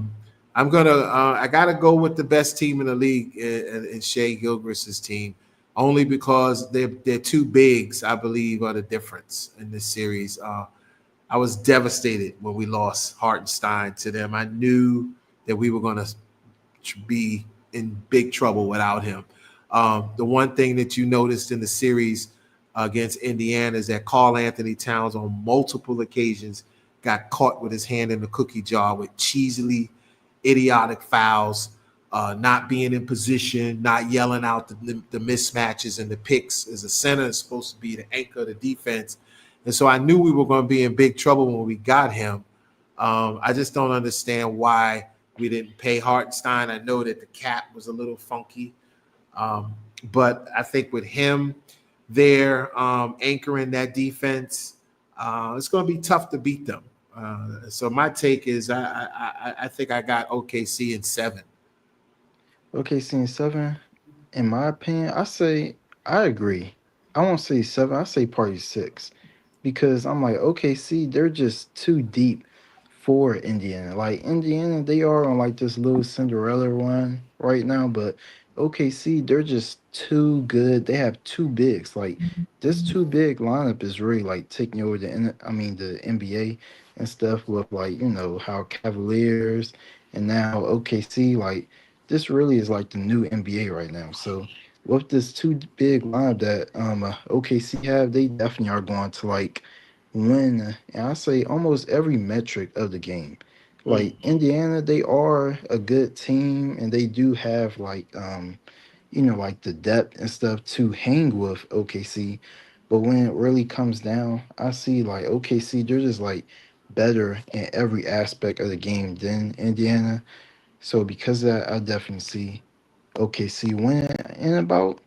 got to go with the best team in the league in Shai Gilgeous' team, only because they're two bigs, I believe, are the difference in this series. I was devastated when we lost Hartenstein to them. I knew that we were going to be in big trouble without him. The one thing that you noticed in the series against Indiana is that Karl Anthony Towns on multiple occasions got caught with his hand in the cookie jar with cheesily idiotic fouls. not being in position, not yelling out the mismatches and the picks. As a center is supposed to be the anchor of the defense. And so I knew we were going to be in big trouble when we got him. I just don't understand why we didn't pay Hartenstein. I know that the cap was a little funky. But I think with him there anchoring that defense, it's going to be tough to beat them. So my take is I think I got OKC in 7. OKC in 7. In my opinion, I agree. I won't say 7. I say probably 6, because I'm like OKC, they're just too deep for Indiana. Like Indiana, they are on like this little Cinderella run right now, but OKC, they're just too good. They have two bigs. Like this too big lineup is really like taking over the NBA and stuff with like, how Cavaliers and now OKC, like this really is like the new NBA right now. So with this too big lineup that OKC have, they definitely are going to like win, and I say almost every metric of the game. Like Indiana, they are a good team, and they do have like like the depth and stuff to hang with OKC. But when it really comes down, I see like OKC, they're just like better in every aspect of the game than Indiana. So because of that, I definitely see OKC winning in about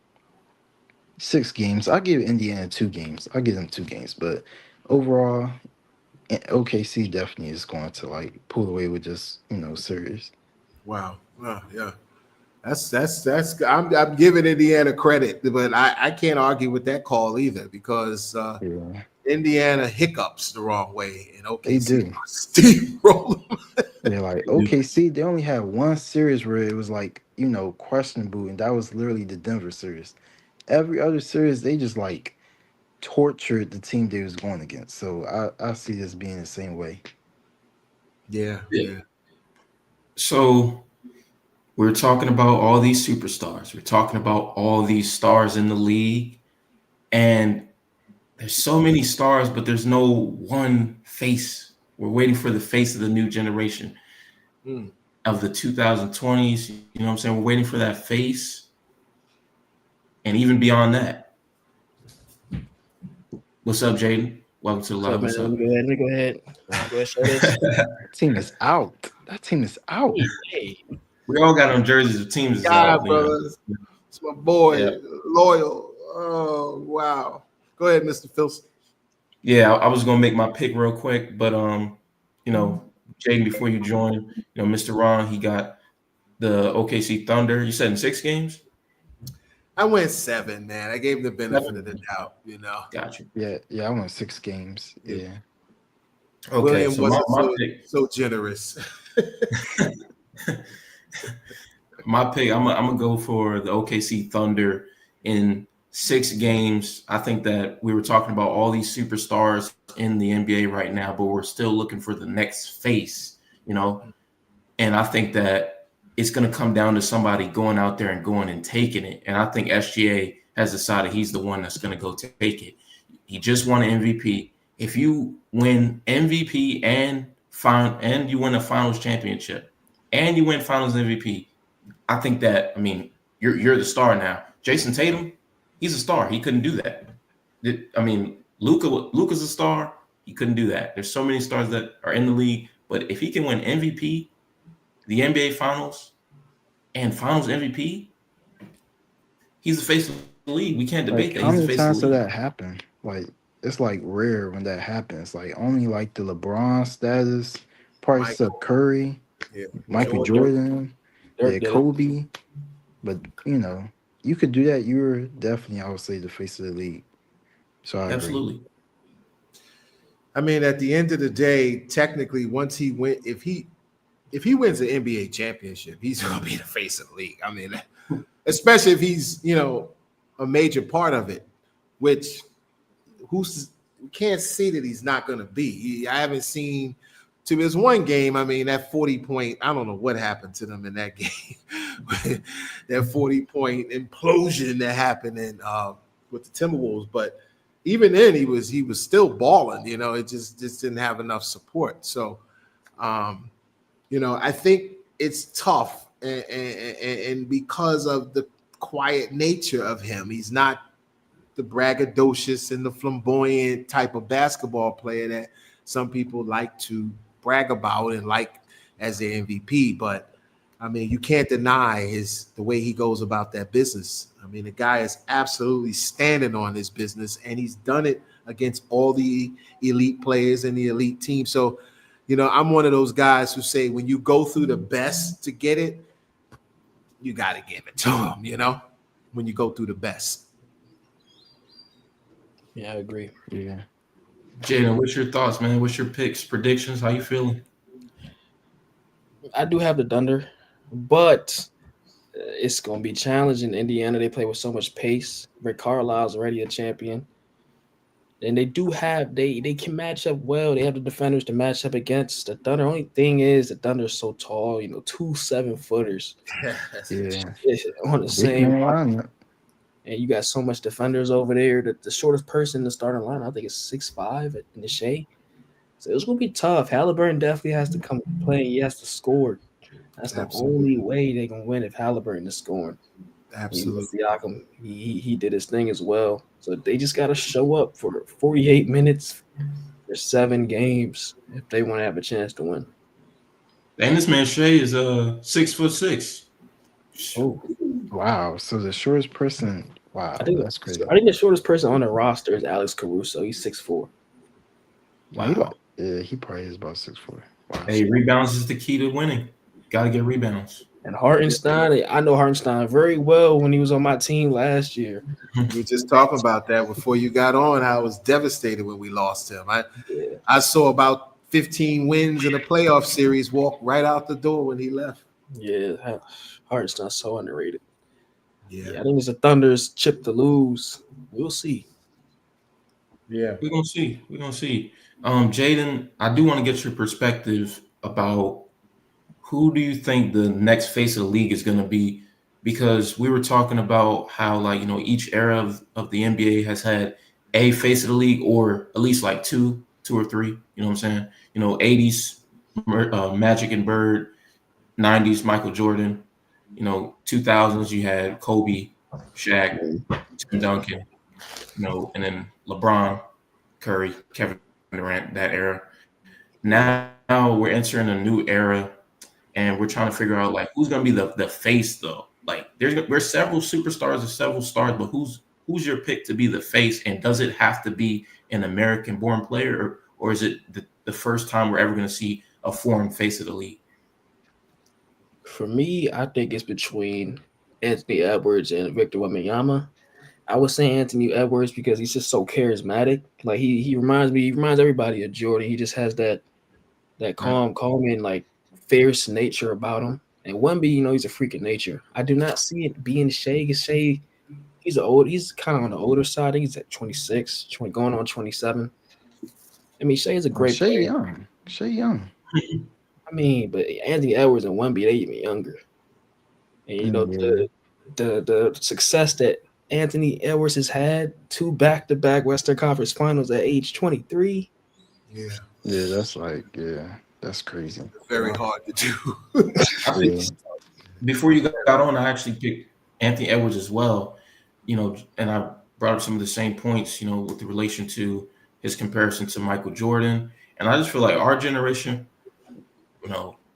6 games. I give Indiana 2 games. I give them 2 games, but overall, OKC definitely is going to like pull away with this, series. Wow. Yeah. That's I'm giving Indiana credit, but I can't argue with that call either, because Yeah, Indiana hiccups the wrong way and they OKC do. steamroll them. Yeah, like OKC, they only had one series where it was like, questionable, and that was literally the Denver series. Every other series, they just like tortured the team they was going against. So I see this being the same way. Yeah. So we're talking about all these superstars. We're talking about all these stars in the league, and there's so many stars, but there's no one face. We're waiting for the face of the new generation of the 2020s. You know what I'm saying? We're waiting for that face, and even beyond that. What's up, Jaden? Welcome to the live. What's up? Let me go ahead. Show this. That team is out. That team is out. Hey. We all got on jerseys of teams. Yeah, out, brothers. It's my boy, Yeah. Loyal. Oh, wow. Go ahead, Mr. Filson. Yeah, I was gonna make my pick real quick, but Jaden, before you join, Mr. Ron, he got the OKC Thunder. You said in 6 games? I went 7, man. I gave him the benefit of the doubt, Got you. Yeah, I won 6 games. Yeah. Okay, William so wasn't my pick. so generous. My pick, I'm gonna go for the OKC Thunder in 6 games. I think that we were talking about all these superstars in the NBA right now, but we're still looking for the next face, And I think that it's gonna come down to somebody going out there and going and taking it. And I think SGA has decided he's the one that's gonna go take it. He just won an MVP. If you win MVP and you win a Finals championship and you win Finals MVP, I think that you're the star now. Jason Tatum, he's a star. He couldn't do that. Luka's a star. He couldn't do that. There's so many stars that are in the league, but if he can win MVP, the NBA Finals, and Finals MVP, he's the face of the league. We can't debate Like that. how He's the many face of times the did league. that happen? Like it's like rare when that happens. Like only like the LeBron status, probably Steph Curry, Yeah. Michael Jordan, Dirk yeah, did it. Kobe. But you could do that. You're definitely, I would say, the face of the league. So I agree. Absolutely. I mean, at the end of the day, technically, once he went, if he wins the NBA championship, he's gonna be the face of the league. I mean, especially if he's a major part of it, which we can't see that he's not gonna be. I haven't seen. To his one game, I mean, that 40-point, I don't know what happened to them in that game. That 40-point implosion that happened with the Timberwolves. But even then, he was still balling, it just didn't have enough support. So, I think it's tough and because of the quiet nature of him, he's not the braggadocious and the flamboyant type of basketball player that some people like to brag about and like as their MVP. But I mean, you can't deny the way he goes about that business. I mean, the guy is absolutely standing on his business, and he's done it against all the elite players and the elite team. So, I'm one of those guys who say when you go through the best to get it, you got to give it to him, when you go through the best. Yeah, I agree. Yeah. Jaden, what's your thoughts, man? What's your picks, predictions? How you feeling? I do have the Thunder, but it's going to be challenging. Indiana, they play with so much pace. Rick Carlisle's already a champion. And they do have they can match up well. They have the defenders to match up against the Thunder. Only thing is the Thunder is so tall, 2 7-footers. Yeah. On the Big same man lineup. and you got so much defenders over there. The shortest person in the starting line, I think, is 6'5" in the shade. So it's gonna be tough. Halliburton definitely has to come play. He has to score. That's the Absolutely. only way they can win if Halliburton is scoring. Absolutely. Siakam, he did his thing as well. So they just got to show up for 48 minutes for 7 games if they want to have a chance to win. And this man Shea is 6'6". Oh, Wow. So the shortest person. Wow, that's crazy. I think the shortest person on the roster is Alex Caruso. He's 6'4". Wow. Yeah, he probably is about 6'4". Wow. Hey, rebounds is the key to winning. Got to get rebounds. And Hartenstein, I know Hartenstein very well when he was on my team last year. We were just talking about that before you got on. I was devastated when we lost him. I saw about 15 wins in a playoff series walk right out the door when he left. Yeah, Hartenstein's so underrated. Yeah. I think it's the Thunder's chip to lose. We'll see. Yeah. We're gonna see. Jaden, I do want to get your perspective about who do you think the next face of the league is going to be? Because we were talking about how, each era of the NBA has had a face of the league, or at least like two or three. You know what I'm saying? 80s Magic and Bird, 90s Michael Jordan, 2000s you had Kobe, Shaq, Tim Duncan, and then LeBron, Curry, Kevin Durant, that era. Now we're entering a new era, and we're trying to figure out who's going to be the face though. There's several superstars and several stars, but who's your pick to be the face? And does it have to be an American-born player, or is it the first time we're ever going to see a foreign face of the league? For me, I think it's between Anthony Edwards and Victor Wembanyama. I would say Anthony Edwards because he's just so charismatic. He reminds everybody of Jordan. He just has that calm and fierce nature about him. And Wemby, he's a freak of nature. I do not see it being Shea. Shea, he's kind of on the older side. I think he's at 26, going on 27. I mean, Shea is a great player. Shea young. I mean, but Anthony Edwards and Wemby, they even younger. And the success that Anthony Edwards has had, 2 back-to-back Western Conference Finals at age 23. Yeah. Yeah, that's crazy. Very hard to do. I think before you got on, I actually picked Anthony Edwards as well. And I brought up some of the same points, with the relation to his comparison to Michael Jordan. And I just feel like our generation,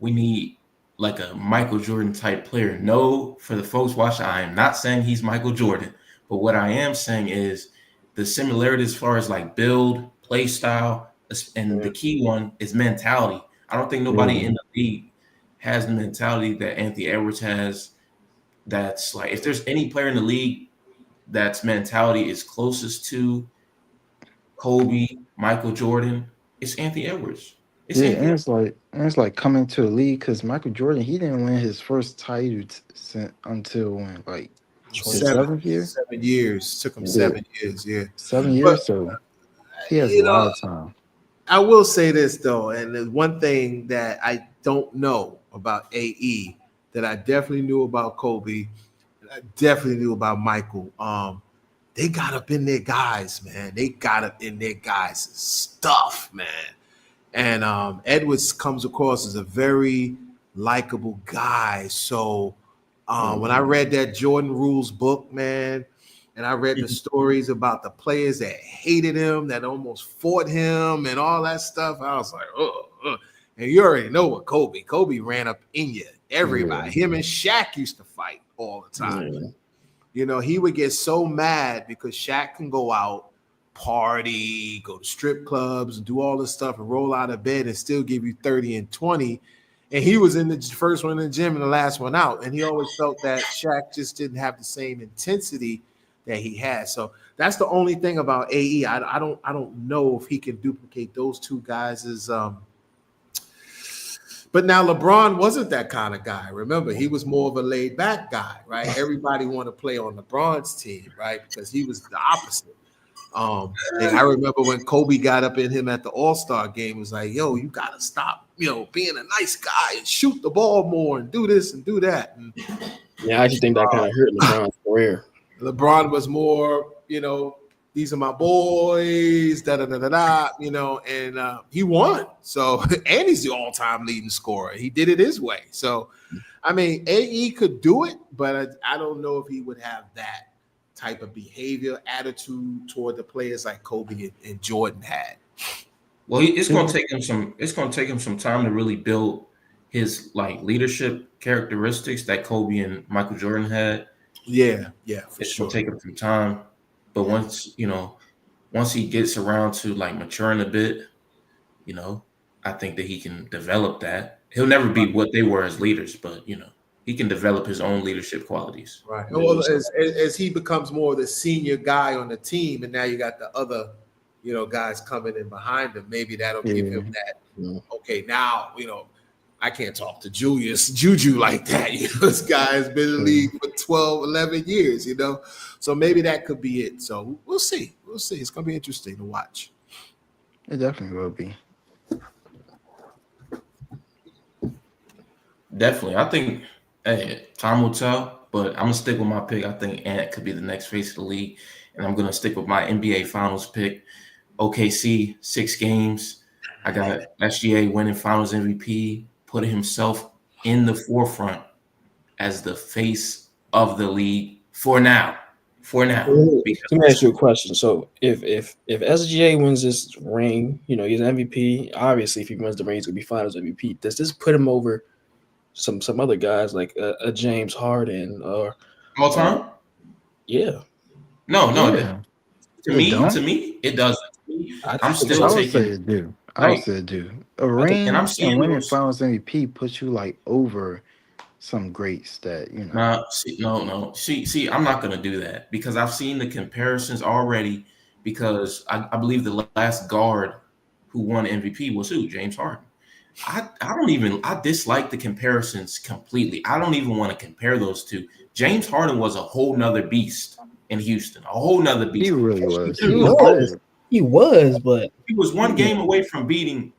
we need a Michael Jordan type player. No, for the folks watching, I am not saying he's Michael Jordan, but what I am saying is the similarity as far as build, play style, and the key one is mentality. I don't think nobody in the league has the mentality that Anthony Edwards has. That's if there's any player in the league that's mentality is closest to Kobe, Michael Jordan, it's Anthony Edwards. And it's like coming to the league because Michael Jordan, he didn't win his first title until when 7 years. 7 years took him 7 years. Yeah, 7 years. So he has a lot of time. I will say this though, and there's one thing that I don't know about AE that I definitely knew about Kobe, I definitely knew about Michael. They got up in their guys, man. They got up in their guys' stuff, man. And Edwards comes across as a very likable guy. So when I read that Jordan Rules book, man, and I read the stories about the players that hated him, that almost fought him, and all that stuff, I was like, oh. And you already know what Kobe ran up in you. Everybody, him and Shaq used to fight all the time. Yeah. You know, he would get so mad because Shaq can go out, party, go to strip clubs, and do all this stuff and roll out of bed and still give you 30 and 20. And he was in the first one in the gym and the last one out. And he always felt that Shaq just didn't have the same intensity that he had. So that's the only thing about AE. I don't know if he can duplicate those two guys. But now LeBron wasn't that kind of guy. Remember, he was more of a laid back guy, right? Everybody wanted to play on LeBron's team, right? Because he was the opposite. And I remember when Kobe got up in him at the All-Star game, was like, yo, you got to stop, being a nice guy and shoot the ball more and do this and do that. And, Yeah, I actually think that kind of hurt LeBron's career. LeBron was more, these are my boys, and he won. So, and he's the all-time leading scorer. He did it his way. So, I mean, AE could do it, but I don't know if he would have that type of behavior, attitude toward the players like Kobe and Jordan had. Well, it's going to take him some. It's going to take him some time to really build his leadership characteristics that Kobe and Michael Jordan had. Yeah, for it's sure. Going to take him some time, but once he gets around to maturing a bit, I think that he can develop that. He'll never be what they were as leaders, but he can develop his own leadership qualities. Right. Well, as he becomes more of the senior guy on the team, and now you got the other, guys coming in behind him, maybe that'll give him that. Okay, now, I can't talk to Juju like that. This guy has been in the league for 12, 11 years, So maybe that could be it. So we'll see. It's going to be interesting to watch. It definitely will be. Definitely. I think time will tell, but I'm going to stick with my pick. I think Ant could be the next face of the league, and I'm going to stick with my NBA Finals pick. OKC, 6 games. I got SGA winning Finals MVP, putting himself in the forefront as the face of the league for now. Let me ask you a question. So if SGA wins this ring, he's an MVP. Obviously, if he wins the ring, he's going to be Finals MVP. Does this put him over some other guys like a James Harden or all time? Yeah. No. Yeah. To me, it doesn't. I'm still I would taking. say it do. I would say it do. A ring and I'm seeing winning those. Finals MVP puts you over some greats that No. See, I'm not gonna do that because I've seen the comparisons already. Because I believe the last guard who won MVP was who? James Harden. I dislike the comparisons completely. I don't even want to compare those two. James Harden was a whole nother beast in Houston, a whole nother beast. He really was. He was, but he was one game away from beating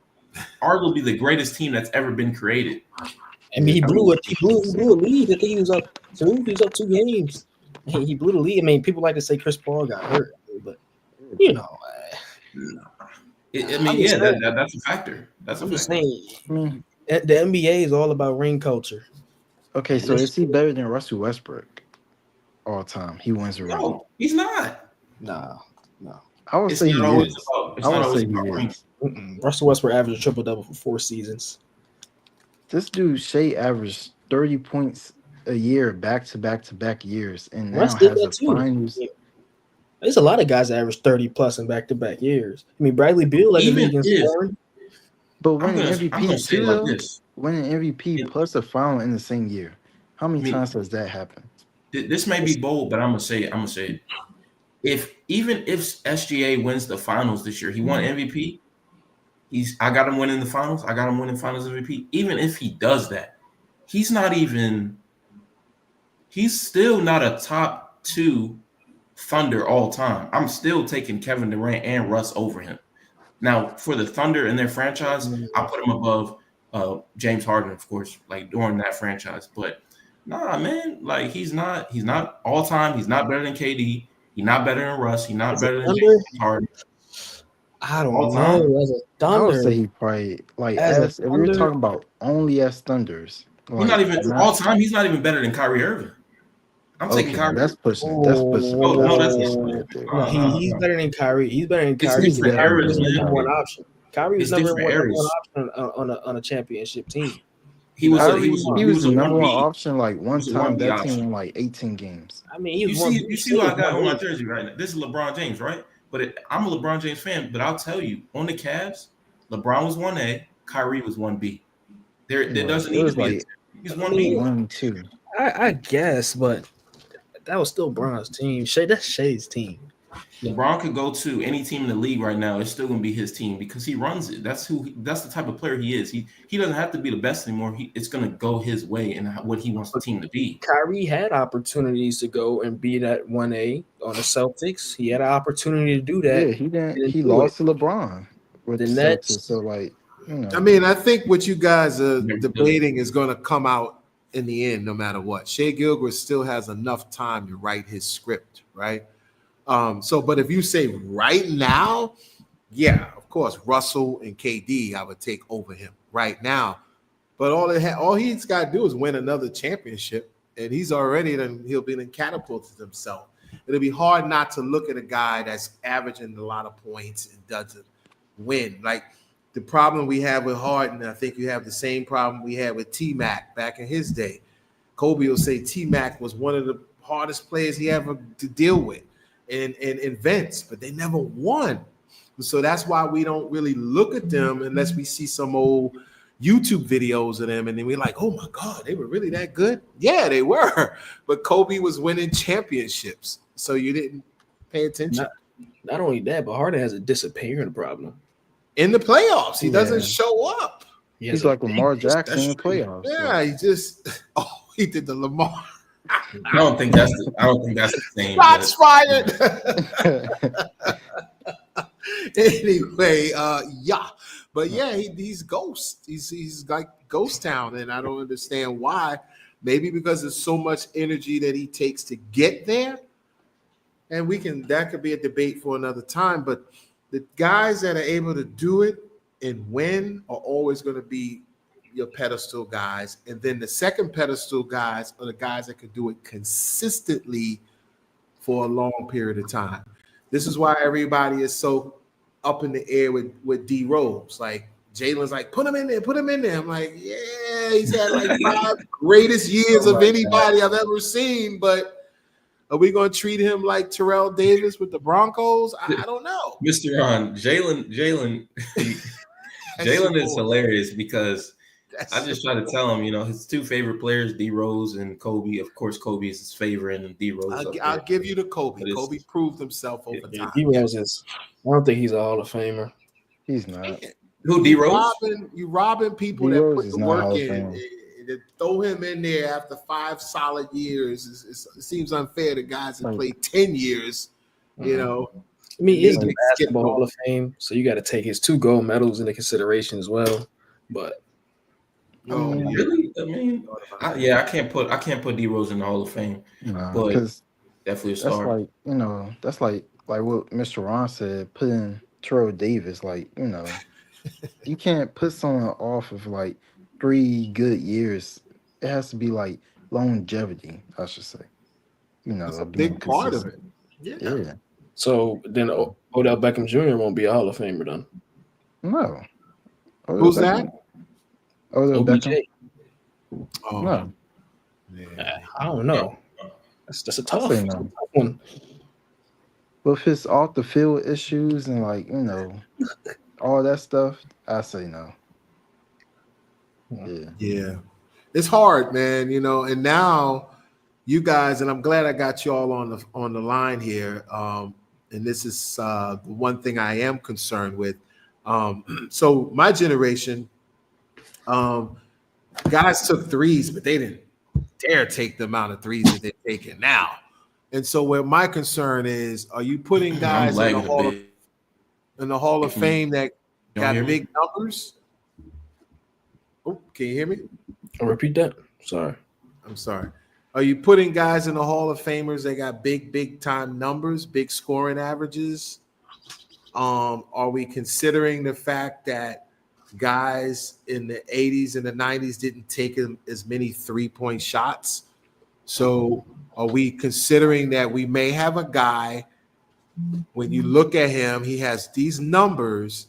arguably the greatest team that's ever been created. I mean, he blew a lead. I think he was up 2. He was up 2 games. He blew the lead. I mean, people like to say Chris Paul got hurt, but that's a factor. I'm just saying, the NBA is all about ring culture. Okay, so is he better than Russell Westbrook all time? He wins a ring. No, he's not. No. I would say he is. Russell Westbrook averaged a triple-double for 4 seasons. This dude, Shea, averaged 30 points a year back-to-back years, and now has a finals. There's a lot of guys that average 30+ in back-to-back years. I mean, Bradley Beal led the league in scoring. But winning MVP too, though, winning MVP plus a final in the same year. How many times does that happen? This may be bold, but I'm gonna say it. If SGA wins the finals this year, he won MVP. I got him winning the finals. I got him winning finals MVP. Even if he does that, he's still not a top 2 Thunder all time. I'm still taking Kevin Durant and Russ over him. Now, for the Thunder and their franchise, I put him above James Harden, of course, during that franchise. But nah, man, he's not all time. He's not better than KD. He's not better than Russ. He's not better than James Harden. I don't All time? know. As a I would Thunder, say he probably like As a as if we're Thunder- talking about only as Thunders. He's not Like even not all time. He's not even better than Kyrie Irving. I'm taking okay. Now Kyrie. that's pushing it. That's pushing it. Oh no, That's that's pushing it right there. no, he's better than Kyrie. He's better than It's Kyrie He's because different Kyrie definitely was eras, the better than man. number one Kyrie. option. Kyrie was It's number different one eras. option on a championship team. He was a Kyrie, he was a, he he was was the a number one one B. option. Like He one was a time, one B that team option. won like 18 games. I mean, he was You one. see who I got on my jersey right now. This is LeBron James, right? But I'm a LeBron James fan. But I'll tell you, on the Cavs, LeBron was 1A, Kyrie was 1B. There doesn't It need to was be. like He's 1B. 1-2. I guess, but that was still Bron's team. That's Shay's team. LeBron could go to any team in the league right now. It's still gonna be his team because he runs it. That's the type of player he is. He doesn't have to be the best anymore. It's gonna go his way and what he wants the team to be. Kyrie had opportunities to go and be that 1A on the Celtics. He had an opportunity to do that. Yeah, he didn't. Didn't He do lost to LeBron with The the Nets- Celtics. So like, you know, I mean, I think what you guys are Never do it. debating is going to come out in the end, no matter what. Shea Gilgeous still has enough time to write his script, right? But if you say right now, yeah, of course, Russell and KD, I would take over him right now. But all he's got to do is win another championship, and he'll be catapulted himself. It'll be hard not to look at a guy that's averaging a lot of points and doesn't win. Like the problem we have with Harden, I think you have the same problem we had with T-Mac back in his day. Kobe will say T-Mac was one of the hardest players he ever to deal with and Vince, but they never won. So that's why we don't really look at them unless we see some old YouTube videos of them, and then we're like, oh my God, they were really that good? Yeah, they were. But Kobe was winning championships, so you didn't pay attention. Not only that, but Harden has a disappearing problem. In the playoffs, he doesn't Yeah. show up. He has he's a like Lamar big Jackson in the true. playoffs. Yeah, he did the Lamar. I don't think that's the same. Shots but- fired. Anyway, yeah. But yeah, he's ghost. He's like ghost town, and I don't understand why. Maybe because there's so much energy that he takes to get there. And that could be a debate for another time. But the guys that are able to do it and win are always going to be your pedestal guys. And then the second pedestal guys are the guys that can do it consistently for a long period of time. This is why everybody is so up in the air with D Rose. Like Jalen's like, put him in there. I'm like, yeah, he's had like 5 greatest years of anybody I've ever seen. But are we going to treat him like Terrell Davis with the Broncos? I don't know. Mr. Ron, Jalen is hilarious because I just try to tell him, his 2 favorite players, D Rose and Kobe. Of course, Kobe is his favorite, and D Rose. I'll give you the Kobe. Kobe proved himself over time. D-Rose is. I don't think he's a Hall of Famer. He's not. Who, D Rose? You robbing people D. that Rose put is the not work Hall of in. Fame. To throw him in there after 5 solid years, it seems unfair to guys that Like- played 10 years. You know, I mean, he's the Like, Basketball skip Hall of Fame, so you got to take his 2 gold medals into consideration as well. But oh, Really? I mean, I can't put D Rose in the Hall of Fame. No, But because Definitely a that's star. like that's like what Mr. Ron said. Putting Terrell Davis, like you can't put someone off of like 3 good years. It has to be like longevity, I should say. that's a being big part of it. consistent. Yeah. so then Odell Beckham Jr. won't be a Hall of Famer then. No. Who's that? Odell OBJ. Beckham. Oh, No. yeah. I don't know. That's a I tough, say no. one. With his off the field issues and all that stuff, I say no. Yeah. Yeah, it's hard, man. And now you guys, and I'm glad I got you all on the line here. And this is the one thing I am concerned with. So my generation, guys took threes, but they didn't dare take the amount of threes that they're taking now. And so where my concern is, are you putting guys in lagging the Hall of Fame that Y'all got hear me? big numbers? Oh, can you hear me? I'll repeat that. Sorry. I'm sorry. Are you putting guys in the Hall of Famers that got big time numbers, big scoring averages? Are we considering the fact that guys in the 80s and the 90s didn't take as many 3-point shots? So are we considering that we may have a guy, when you look at him, he has these numbers,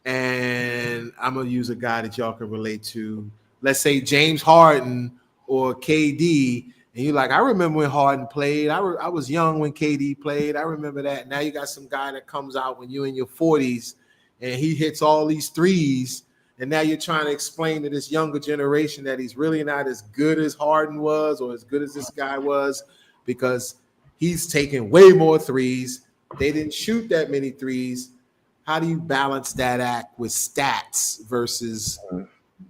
and I'm going to use a guy that y'all can relate to. Let's say James Harden or KD, and you're like, I remember when Harden played. I was young when KD played. I remember that. Now you got some guy that comes out when you're in your 40s, and he hits all these threes, and now you're trying to explain to this younger generation that he's really not as good as Harden was or as good as this guy was because he's taking way more threes. They didn't shoot that many threes. How do you balance that act with stats versus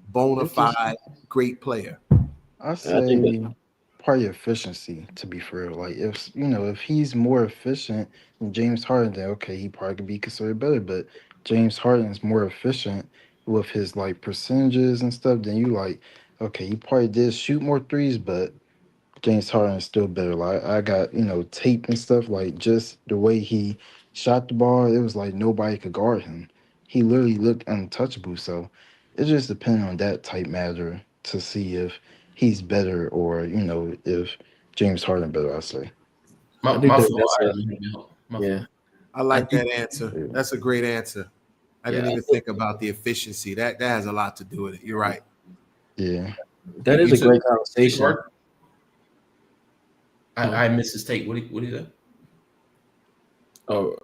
bona fide great player? I say probably efficiency, to be fair. Like if he's more efficient than James Harden, then okay, he probably could be considered better. But James Harden is more efficient with his like percentages and stuff, then you like, okay, he probably did shoot more threes, but James Harden is still better. Like I got, tape and stuff, like just the way he shot the ball, it was like nobody could guard him. He literally looked untouchable. So it just depends on that type matter to see if he's better or, if James Harden better, I say. My Yeah. I like that answer. That's a great answer. I didn't even think about the efficiency. That has a lot to do with it. You're right. Yeah. That is a great conversation. I missed his take. What did he say? Oh,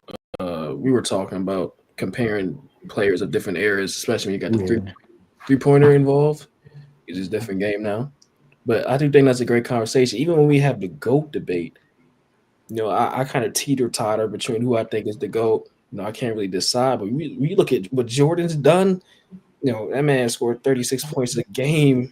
we were talking about comparing players of different eras, especially when you got the three-pointer involved. It's just a different game now. But I do think that's a great conversation. Even when we have the GOAT debate, I kind of teeter-totter between who I think is the GOAT. I can't really decide. But when you look at what Jordan's done, that man scored 36 points a game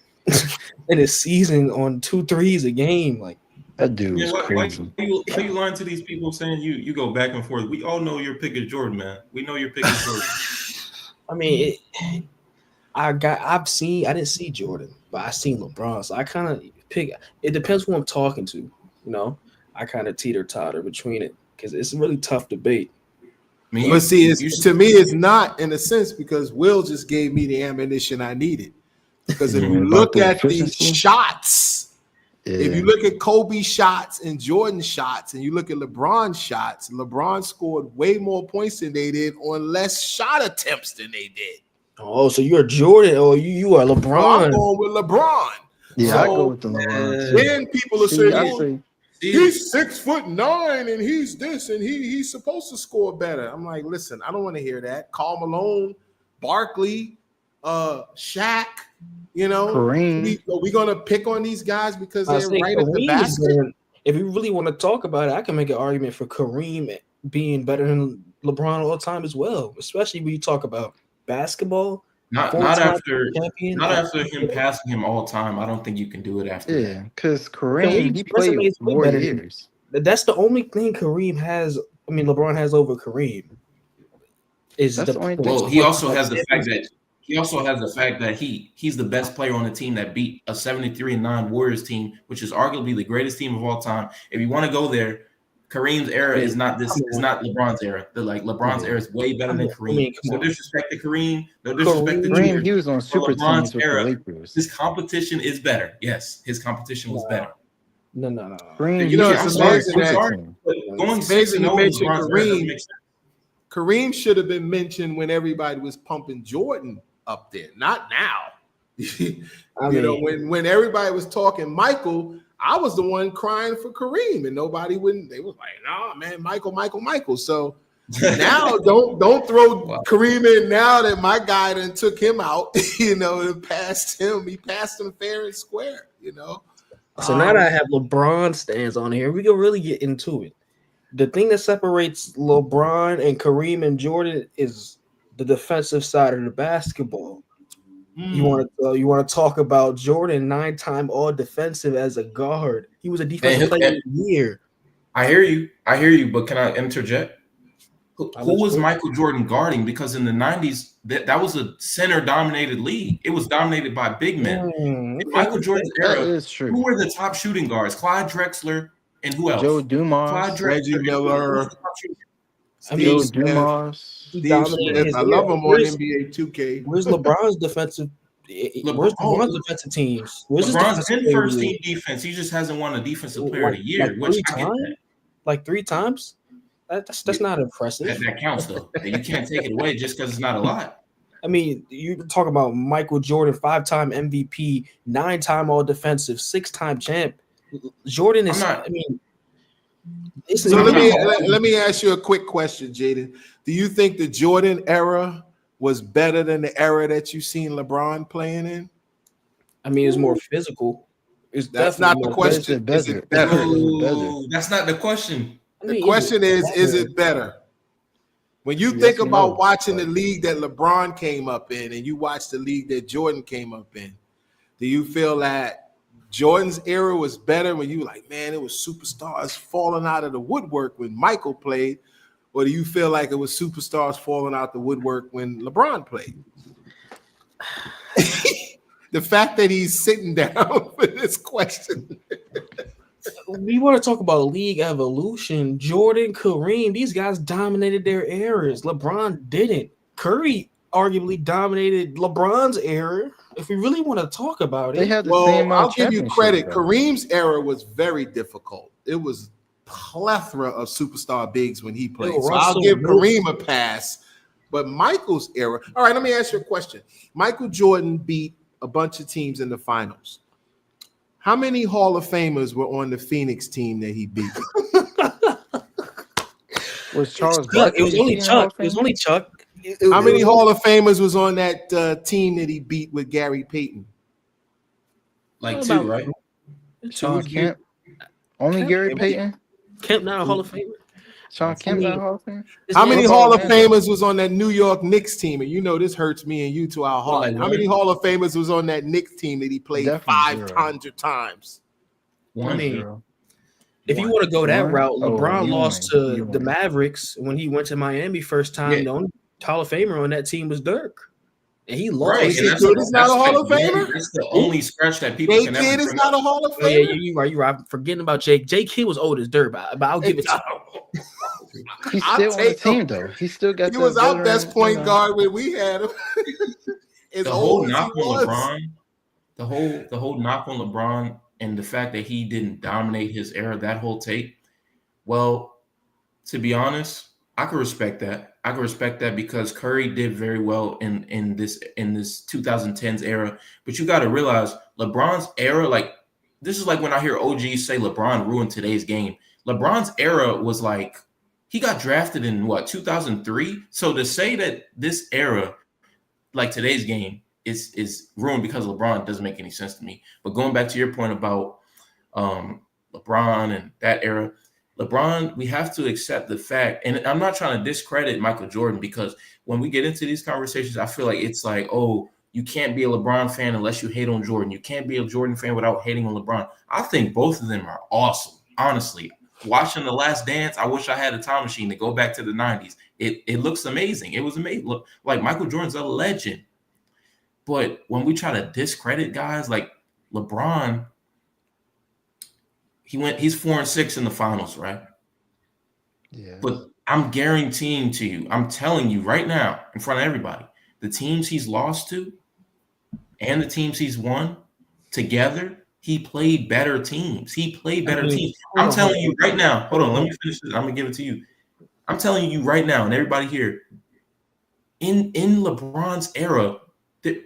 in his season on 2 threes a game. Like, that dude was crazy. Why you lying to these people saying you go back and forth? We all know your pick is Jordan, man. We know your pick is Jordan. I mean, I didn't see Jordan, but I seen LeBron. So I kind of pick. It depends who I'm talking to. I kind of teeter-totter between it because it's a really tough debate. But see, to me, it's not in a sense because Will just gave me the ammunition I needed. Because if you look at these shots, if you look at Kobe shots and Jordan shots, and you look at LeBron shots, LeBron scored way more points than they did on less shot attempts than they did. Oh, so you're Jordan or you are LeBron? I'm going with LeBron. Yeah, so I go with the LeBron. Then people are saying, he's 6'9" and he's this and he's supposed to score better. I'm like, listen, I don't want to hear that. Karl Malone, Barkley, Shaq, Kareem. Are we gonna pick on these guys because they're right at the basket? If you really want to talk about it, I can make an argument for Kareem being better than LeBron all the time as well, especially when you talk about basketball. Not after him passing him all time. I don't think you can do it after. Yeah, because Kareem, he played more years. That's the only thing Kareem has. I mean, LeBron has over Kareem. He also has the fact that he's the best player on the team that beat a 73-9 Warriors team, which is arguably the greatest team of all time. If you want to go there, Kareem's era is not LeBron's era. LeBron's era is way better than Kareem. No disrespect to Kareem. No disrespect to Kareem. He was on super teams with era, the Lakers. His competition is better. Yes, his competition was better. No. Kareem, it's amazing you mentioned Kareem. Kareem should have been mentioned when everybody was pumping Jordan up there, not now. When everybody was talking Michael, I was the one crying for Kareem, and nobody wouldn't. They was like, "No, man, Michael." So now, don't throw Kareem in now that my guy done took him out. And passed him. He passed him fair and square. So now that I have LeBron stands on here, we can really get into it. The thing that separates LeBron and Kareem and Jordan is the defensive side of the basketball. You want to talk about Jordan, 9-time all defensive as a guard. He was a defensive player of the year. I hear you, but can I interject? Who was Michael Jordan guarding? Because in the 90s, that was a center-dominated league. It was dominated by big men. In Michael Jordan's era, who were the top shooting guards? Clyde Drexler and who else? Joe Dumars, Reggie Miller. I Steve mean, Joe Smith. Dumars. he Steve dominated Smith. his I era. love him on Where's NBA 2K. LeBron's defensive? Where's LeBron's defensive teams? Where's his LeBron's defensive in player of first the team year? defense. He just hasn't won a defensive player of the Like year, which three I get times? that. Like 3 times? That's not impressive. That counts though. You can't take it away just because it's not a lot. I mean, you talk about Michael Jordan, 5-time MVP, 9-time All Defensive, 6-time champ. Jordan is. I'm not- I mean, it's So I'm let me ask you a quick question, Jaden. Do you think the Jordan era was better than the era that you've seen LeBron playing in? I mean, it's more physical. It's That's not the definitely more question. better. Is it better? Ooh, that's not the question. I The mean, question is it better? When you Yes think or about no? watching the league that LeBron came up in and you watch the league that Jordan came up in, do you feel that Jordan's era was better when you were like, man, it was superstars falling out of the woodwork when Michael played? Or do you feel like it was superstars falling out the woodwork when LeBron played? The fact that he's sitting down for this question. we want to talk about league evolution. Jordan, Kareem, these guys dominated their eras. LeBron didn't. Curry arguably dominated LeBron's era. If we really want to talk about it, They had the Well, same I'll give you championships, credit. though. Kareem's era was very difficult. It was plethora of superstar bigs when he played. So I'll Russell give Wilson. Kareem a pass. But Michael's era. All right, let me ask you a question. Michael Jordan beat a bunch of teams in the finals. How many Hall of Famers were on the Phoenix team that he beat? Was Charles Chuck, Barkley it was only in the Hall Chuck. of It was Fame? only Chuck. How many Hall of Famers was on that team that he beat with Gary Payton? Like About- two, right? Sean Kemp. Only Kemp? Gary Payton. Kemp not a Hall of Famer. Sean Kemp not a Hall of Fame. His How name- many about Hall of Orlando? Famers was on that New York Knicks team? And you know this hurts me and you to our heart. like How many Hall of Famers was on that Knicks team that he played Definitely 500 times? I mean, Zero. if you want to go that One? route, Oh, LeBron you lost win. to You the win. Mavericks when he went to Miami first time. Yeah. The only Hall of Famer on that team was Dirk, and he lost. Right. Jay And that's, Kidd is not a Hall of one- Famer? It's the only scratch that people Jay can Kidd ever is bring not up. a Hall of Oh yeah, Famer? you're right. You're right. I'm forgetting about Jake. Jake Kidd was old as dirt, but I'll give it to you. He's I'll still on the take him. team though. He still got. He the was our veteran, best point you know. guard when we had him. As The whole old as he knock on was. LeBron, the whole knock on LeBron, and the fact that he didn't dominate his era, that whole tape. Well, to be honest, I could respect that. I could respect that because Curry did very well in this 2010s era. But you got to realize LeBron's era, like this is like when I hear OGs say LeBron ruined today's game. LeBron's era was like he got drafted in what 2003. So to say that this era, like today's game, is ruined because of LeBron doesn't make any sense to me. But going back to your point about LeBron and that era. LeBron, we have to accept the fact, and I'm not trying to discredit Michael Jordan because when we get into these conversations, I feel like it's like, oh, you can't be a LeBron fan unless you hate on Jordan. You can't be a Jordan fan without hating on LeBron. I think both of them are awesome, honestly. Watching The Last Dance, I wish I had a time machine to go back to the 90s. It looks amazing. It was amazing. Look, like Michael Jordan's a legend. But when we try to discredit guys like LeBron, he's 4-6 in the finals, right? Yeah. But I'm guaranteeing to you, I'm telling you right now, in front of everybody, the teams he's lost to and the teams he's won together, he played better teams. He played better teams. I'm telling you right now, hold on, let me finish this. I'm gonna give it to you. I'm telling you right now, and everybody here, in LeBron's era,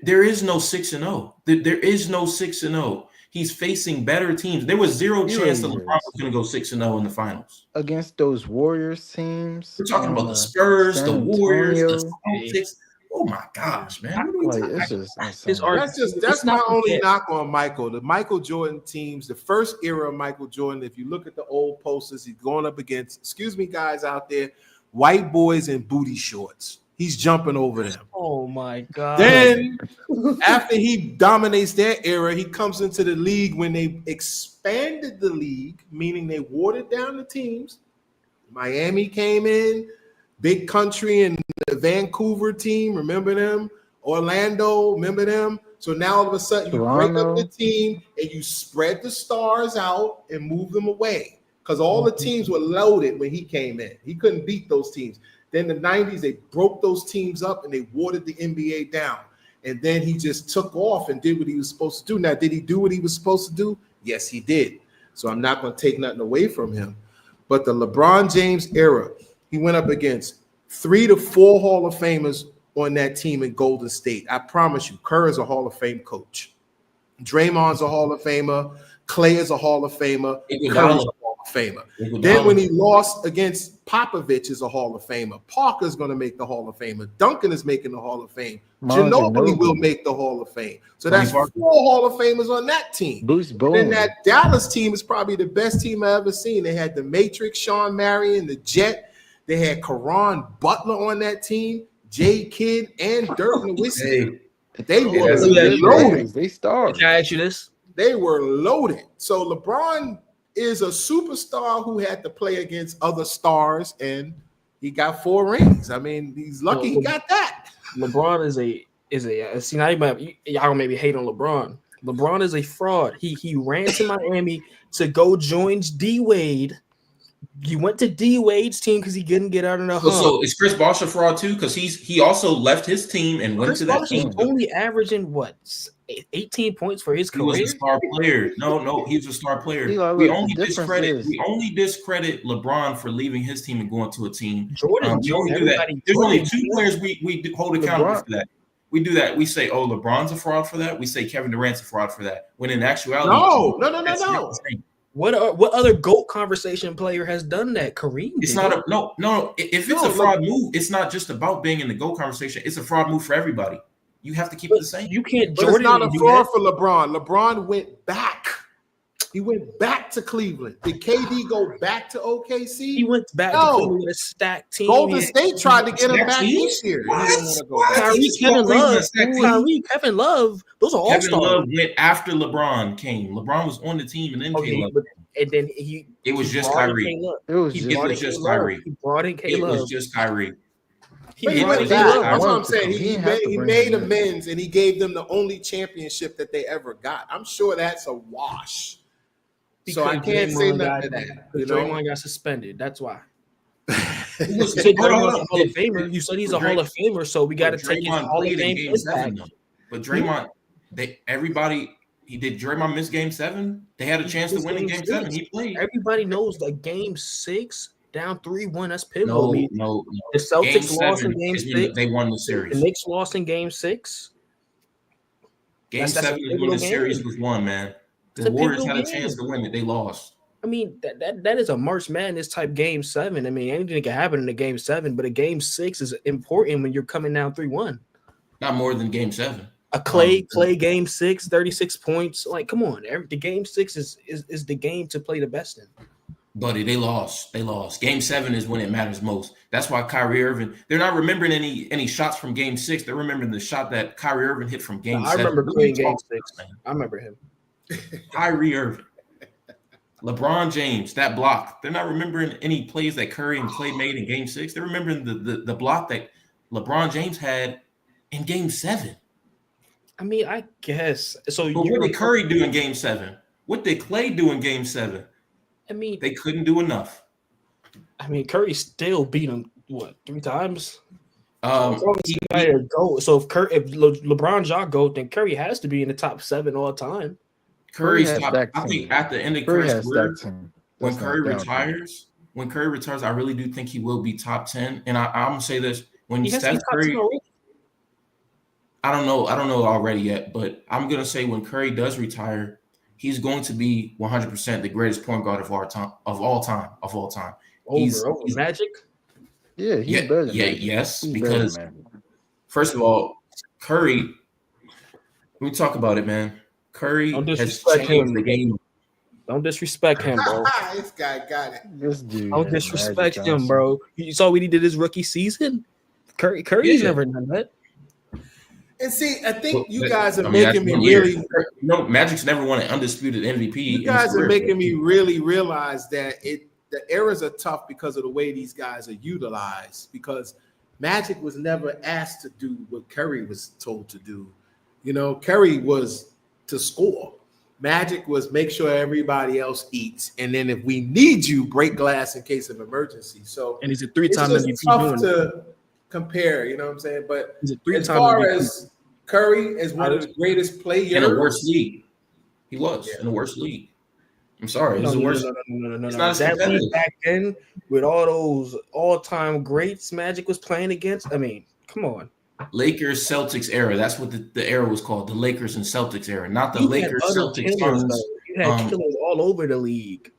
there is no 6-0. There is no 6-0. He's facing better teams. There was zero chance that LeBron was going to go 6-0 in the finals. Against those Warriors teams. We're talking about the Spurs, the San Warriors, the Antonio. Celtics. Oh my gosh, man! What are we Like talking it's about? just His insane. art- That's It's my not only forget. knock on Michael. The Michael Jordan teams, the first era of Michael Jordan, if you look at the old posters, he's going up against, excuse me, guys out there, white boys in booty shorts. He's jumping over them. Oh my god! Then after he dominates their era, he comes into the league when they expanded the league, meaning they watered down the teams. Miami came in, Big Country and the Vancouver team, remember them? Orlando, remember them? So now all of a sudden you break up Toronto. the team and you spread the stars out and move them away. because all the teams were loaded when he came in. He couldn't beat those teams. Then the 90s, they broke those teams up and they watered the NBA down. And then he just took off and did what he was supposed to do. Now, did he do what he was supposed to do? Yes, he did. So I'm not going to take nothing away from him. But the LeBron James era, he went up against 3 to 4 Hall of Famers on that team in Golden State. I promise you, Kerr is a Hall of Fame coach. Draymond's a Hall of Famer. Clay is a Hall of Famer. Curry's a Hall of Famer. Then when he lost against Popovich is a Hall of Famer. Parker's going to make the Hall of Famer. Duncan is making the Hall of Fame. Ginobili will make the Hall of Fame. So that's 4 Hall of Famers on that team. Bruce Bowen. And that Dallas team is probably the best team I've ever seen. They had the Matrix, Sean Marion, the Jet. They had Caron Butler on that team, Jay Kidd, and Dirk Nowitzki. They were loaded. They started. Can I ask you this? They were loaded. So LeBron is a superstar who had to play against other stars, and he got 4 rings. I mean, he's lucky he got that. LeBron is a see, now y'all maybe hate on LeBron. LeBron is a fraud. He ran to Miami to go join D Wade. He went to D Wade's team because he couldn't get out of the hump. So is Chris Bosh a fraud too? Because he also left his team and went to that team. Only averaging what 18 points for his career. He was a star player. No, he was a star player. We only discredit LeBron for leaving his team and going to a team. Jordan, we only do that. There's only 2 players we hold accountable for that. We do that. We say, oh, LeBron's a fraud for that. We say Kevin Durant's a fraud for that. When in actuality, no. What other GOAT conversation player has done that? Kareem. It's not a no. If it's a fraud move, it's not just about being in the GOAT conversation. It's a fraud move for everybody. You have to keep it the same. You can't. But it's not a fraud for LeBron. LeBron went back. He went back to Cleveland. Did KD go back to OKC? He went back to Cleveland with a stacked team. Golden State tried to get him back this year. Kevin Love. Those are all stars. Kevin Love went after LeBron came. LeBron was on the team and then came up. And then it was just Kyrie. It was just Kyrie. He brought in K-Love. It was just Kyrie. He went back. That's what I'm saying. He made amends and he gave them the only championship that they ever got. I'm sure that's a wash. So I can't say nothing to that. Draymond got suspended. That's why. You said Draymond's a Hall of Famer. You said he's a Hall of Famer, so we got to take his Hall of Fame impact. But Draymond, Draymond miss Game 7? They had a chance to win in Game 7. He played. Everybody knows that Game 6 down 3-1. That's pivotal. No. The Celtics lost in Game 6. They won the series. The Knicks lost in Game 6. Game 7 is when the series was won, man. The Warriors had a chance to win it. They lost. I mean, that is a March Madness type Game 7. I mean, anything can happen in a Game 7, but a Game 6 is important when you're coming down 3-1. Not more than Game 7. A Clay Game 6, 36 points. Like, come on. The Game 6 is the game to play the best in. Buddy, they lost. Game 7 is when it matters most. That's why Kyrie Irving, they're not remembering any shots from Game 6. They're remembering the shot that Kyrie Irving hit from Game 7. I remember playing Game 6. Man. I remember him. Kyrie Irving. LeBron James, that block. They're not remembering any plays that Curry and Clay made in Game 6. They're remembering the block that LeBron James had in Game 7. I mean, I guess. So but what did Curry do in Game 7? What did Clay do in Game 7? I mean, they couldn't do enough. I mean, Curry still beat him, 3 times? So if LeBron Ja GOAT, then Curry has to be in the top 7 all time. Curry's top. I think at the end of Curry's career, when Curry retires, I really do think he will be top 10. And I'm gonna say this: when Steph Curry, I don't know already yet, but I'm gonna say when Curry does retire, he's going to be 100% the greatest point guard of all time. He's Magic. Yeah, he's better. Yes, because first of all, Curry. Let me talk about it, man. Curry has changed the game. Don't disrespect him, bro. This guy got it. This dude. Don't disrespect him, bro. You saw what he did his rookie season? Curry's never done that. And see, I think you guys are making me really. Magic's never won an undisputed MVP. You guys are making me really realize that the eras are tough because of the way these guys are utilized. Because Magic was never asked to do what Curry was told to do. Curry was to score. Magic was make sure everybody else eats, and then if we need you, break glass in case of emergency. So And he's a it's three-time just MVP tough doing it. to compare. You know what I'm saying? But He's a as three-time far MVP. as Curry is one of the greatest players In a worse league. He was Yeah. in a worse league. I'm sorry. No, It's the no, worst. no. It's not as That competitive. league back then with all those all-time greats Magic was playing against. I mean, come on. Lakers Celtics era. That's what the era was called. The Lakers and Celtics era, not the You had Lakers other Celtics killers, Suns. though. You had killers all over the league.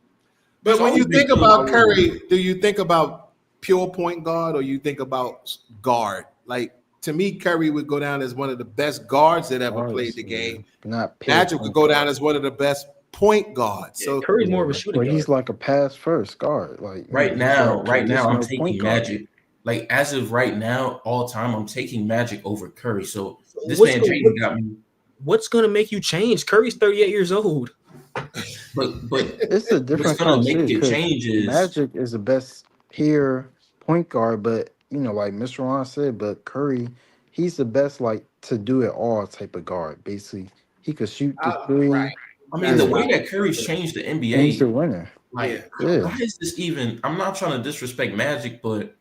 But It's when you always been think about good. Curry, do you think about pure point guard or you think about guard? Like to me, Curry would go down as one of the best guards that ever Guards, played the yeah. game. Not pure Magic point would go down guard. as one of the best point guards. So Curry's more of a shooting But guard. he's like a pass first guard. Like Right he's now, a I'm traditional taking point guard. Magic. Like as of right now, all time, I'm taking Magic over Curry. So this What's man the- Jaden got me. What's going to make you change? Curry's 38 years old. But It's a different gonna make conversation, it 'cause change is- Magic is the best pure point guard, but like Mr. Ron said, but Curry, he's the best like to do it all type of guard. Basically, he could shoot the three. right. I mean, the That's way right. that Curry's changed the And he's the NBA, winner. like, Yeah. why is this even? I'm not trying to disrespect Magic, but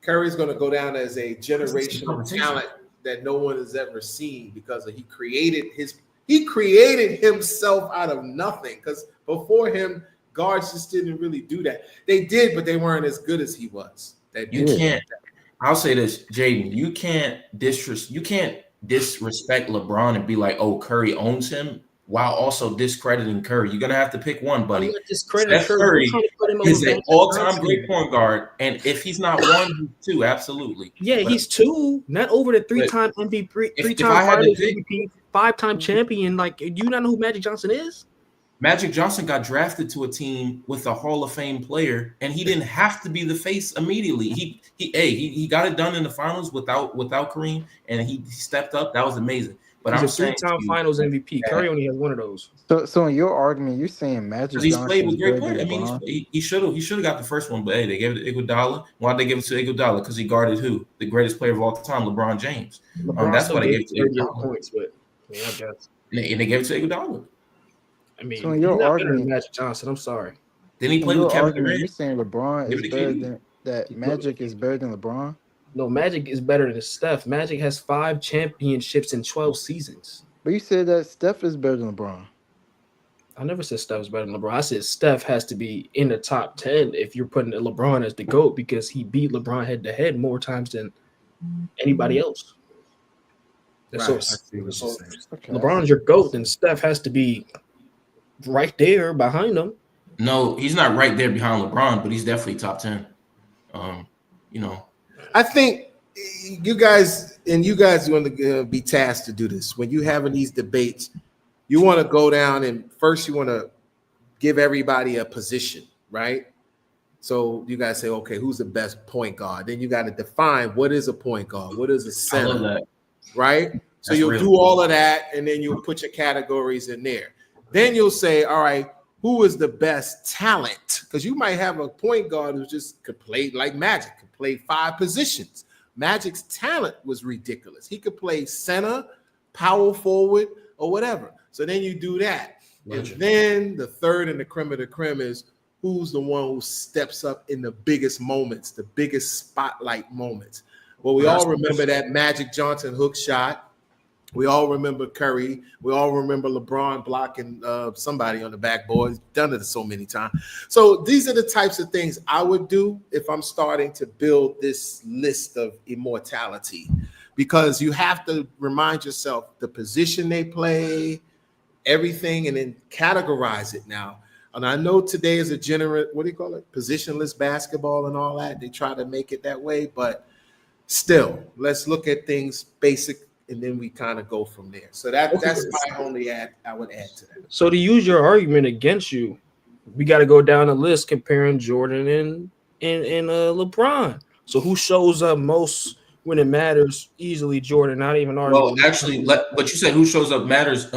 Curry's going to go down as a generational conversation. talent that no one has ever seen because he created himself out of nothing. Because before him, guards just didn't really do that. They did, but they weren't as good as he was. you Yeah. can't. I'll say this, Jaden. You can't disrespect LeBron and be like, "Oh, Curry owns him," while also discrediting Curry. You're gonna have to pick one, buddy. I'm not discrediting Steph Curry Curry He's an all-time great point guard, and if he's not one, he's two, absolutely. Yeah, But- he's two, not over the three-time MVP, if three-time I had to Finals pick- MVP, five-time champion. Like, do you not know who Magic Johnson is? Magic Johnson got drafted to a team with a Hall of Fame player, and he didn't have to be the face immediately. He got it done in the finals without Kareem, and he stepped up. That was amazing. But I'm He's a saying three-time to you, Finals MVP. Yeah. Curry only has one of those. So in your argument, you're saying Magic because he's Johnson played is with great better players. I than mean, LeBron? he should have got the first one, but hey, they gave it to Iguodala. Why'd they give it to Iguodala? Because he guarded who? The greatest player of all time, LeBron James. That's still why they gave gave it to 38 Iguodala. points, but yeah, I guess. And they gave it to Iguodala. I mean, So in he's your not better than argument- Magic Johnson. I'm sorry. Then he In played your with Kevin argument, you're Durant. saying LeBron Give is it to better KD. than that. Magic is better than LeBron. No, Magic is better than Steph. Magic has 5 championships in 12 seasons. But you said that Steph is better than LeBron. I never said Steph is better than LeBron. I said Steph has to be in the top 10 if you're putting LeBron as the GOAT because he beat LeBron head to head more times than anybody else. And Right, so, I see what so you're saying. Okay. LeBron's your GOAT, then Steph has to be right there behind him. No, he's not right there behind LeBron, but he's definitely top 10. I think you guys want to be tasked to do this. When you're having these debates, you want to go down and first you want to give everybody a position, right? So you guys say, okay, who's the best point guard? Then you got to define what is a point guard, what is a I love center, that. right? So That's you'll real. do all of that, and then you'll put your categories in there. Then you'll say, all right, who is the best talent? Because you might have a point guard who just could play like Magic, could play 5 positions. Magic's talent was ridiculous. He could play center, power forward, or whatever. So then you do that. Legend. And then the third and the creme of the creme is who's the one who steps up in the biggest moments, the biggest spotlight moments. Well, we all remember that Magic Johnson hook shot. We all remember Curry. We all remember LeBron blocking somebody on the backboard. He's done it so many times. So these are the types of things I would do if I'm starting to build this list of immortality, because you have to remind yourself the position they play, everything, and then categorize it now. And I know today is a positionless basketball and all that. They try to make it that way, but still, let's look at things basic, and then we kind of go from there. So that's my only I would add to that. So to use your argument against you, we got to go down the list comparing Jordan and LeBron. So who shows up most when it matters? Easily Jordan, not even arguing. Well, actually, but you said who shows up matters.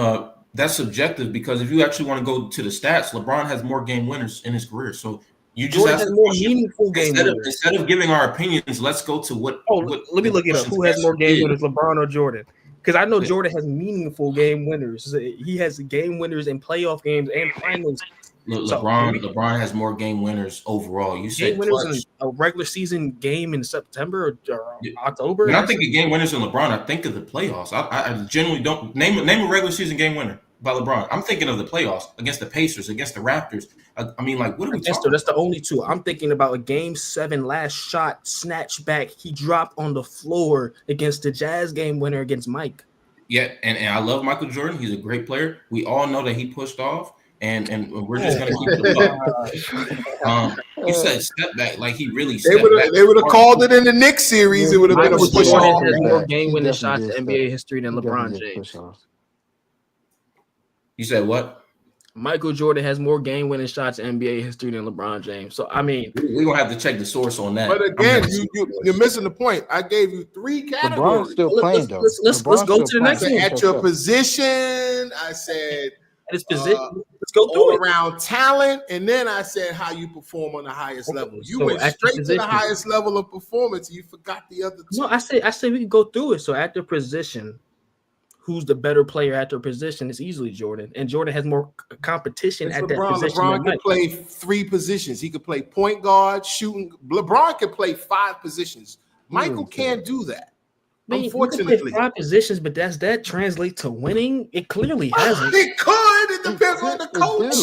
That's subjective, because if you actually want to go to the stats, LeBron has more game winners in his career. So you just Jordan ask has the more question. meaningful game winners. Instead of giving our opinions, let's go to what. Oh, what let me look it up. questions Who has more actually game is. winners, LeBron or Jordan? Because I know Jordan has meaningful game winners. He has game winners in playoff games and finals. LeBron has more game winners overall. You said game winners in a regular season game in September or October. When I think of game winners in LeBron, I think of the playoffs. I generally don't name a regular season game winner by LeBron. I'm thinking of the playoffs against the Pacers, against the Raptors. I mean, like, what are we talking about? That's the only two. I'm thinking about a game 7 last shot snatch back. He dropped on the floor against the Jazz game winner against Mike. Yeah, and I love Michael Jordan. He's a great player. We all know that he pushed off. And we're just gonna keep it up. You said step back, like he really stepped back. They would have called it in the Knicks series. It would have been a push off. Has more game winning shots in NBA history than LeBron James. You said what? Michael Jordan has more game winning shots in NBA history than LeBron James. So I mean, we're gonna have to check the source on that. But again, you're missing the point. I gave you 3 categories. LeBron's still playing though. Let's go to the next one. At your position, I said. At his position, let's go through it. Around talent, and then I said how you perform on the highest level. You went straight to the highest level of performance. And you forgot the other 2. No, I said we can go through it. So at their position, who's the better player at their position? It's easily Jordan, and Jordan has more competition at that position. LeBron can play 3 positions. He could play point guard, shooting. LeBron can play 5 positions. Michael can't do that. Unfortunately, 5 positions, but that translates to winning. It clearly hasn't. It could. It depends on the coach.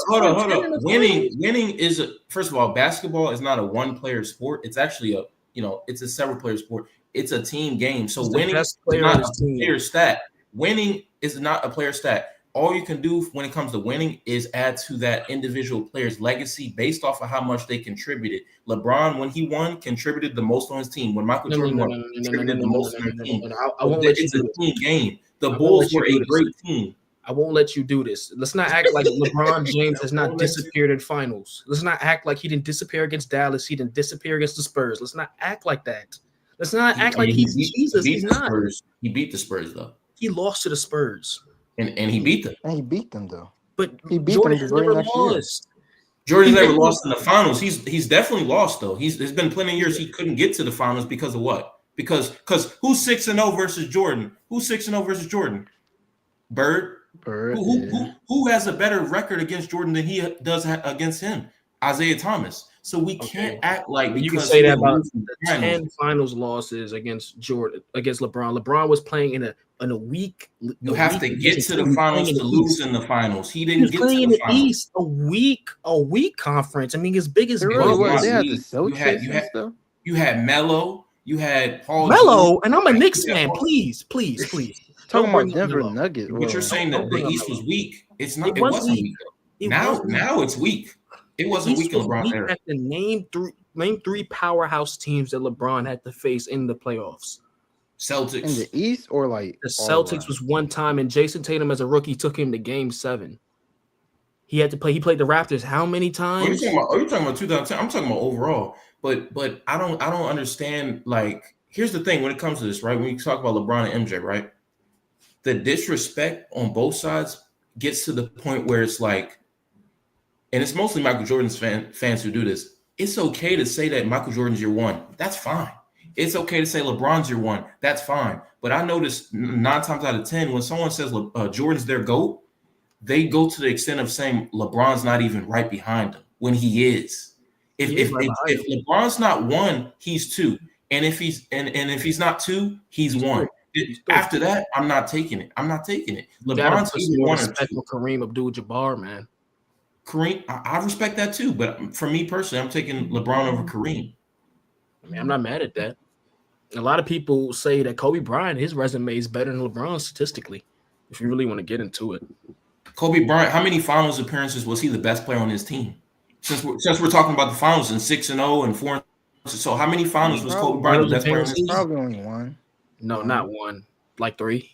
Hold on. Winning is first of all, basketball is not a one-player sport. It's actually it's a several-player sport. It's a team game. So winning is not a player stat. Winning is not a player stat. All you can do when it comes to winning is add to that individual player's legacy based off of how much they contributed. LeBron, when he won, contributed the most on his team. When Michael Jordan won, contributed the most on his team. It's a team game. The Bulls were a great team. I won't let you do this. Let's not act like LeBron James has not disappeared in finals. Let's not act like he didn't disappear against Dallas. He didn't disappear against the Spurs. Let's not act like that. Let's not act like he's Jesus. He's not. He beat the Spurs, though. He lost to the Spurs. And he beat them. And he beat them though. But he beat Jordan them has never lost. Jordan's never lost in the finals. He's definitely lost though. There's been plenty of years he couldn't get to the finals because of what? Because who's 6-0 versus Jordan? Who's 6-0 versus Jordan? Bird. Who has a better record against Jordan than he does against him? Isaiah Thomas. So we can't act like you can say that about the 10 finals losses against Jordan, against LeBron. LeBron was playing in a week. You have to get to the finals to lose in the finals. He didn't get to the finals. East a week conference. I mean, as big as you had Melo, you had Paul Melo, and I'm a Knicks fan. Please. Talking about Denver Nuggets. But you're saying that the East was weak. It's not. It wasn't weak. Now it's weak. It wasn't weak in LeBron's era. At the name 3 powerhouse teams that LeBron had to face in the playoffs. Celtics in the East, or like the Celtics was one time, and Jason Tatum as a rookie took him to Game 7. He had to play. He played the Raptors how many times? Are you talking about 2010? I'm talking about overall. But I don't understand. Like, here's the thing when it comes to this, right? When you talk about LeBron and MJ, right? The disrespect on both sides gets to the point where it's like, and it's mostly Michael Jordan's fans who do this. It's okay to say that Michael Jordan's your one. That's fine. It's okay to say LeBron's your one. That's fine. But I notice 9 times out of 10, when someone says Jordan's their GOAT, they go to the extent of saying LeBron's not even right behind him when he is. If LeBron's not 1, he's 2. And if he's not 2, he's 1. After that, I'm not taking it. LeBron's either 1 or 2. Kareem Abdul-Jabbar, man. Kareem, I respect that too. But for me personally, I'm taking LeBron over Kareem. I mean, I'm not mad at that. A lot of people say that Kobe Bryant, his resume is better than LeBron statistically, if you really want to get into it. Kobe Bryant, how many finals appearances was he the best player on his team? Since we're talking about the finals and 6-0 and 4, so how many finals was Kobe Bryant the best player on his team? Probably only 1. No, not 1, like 3.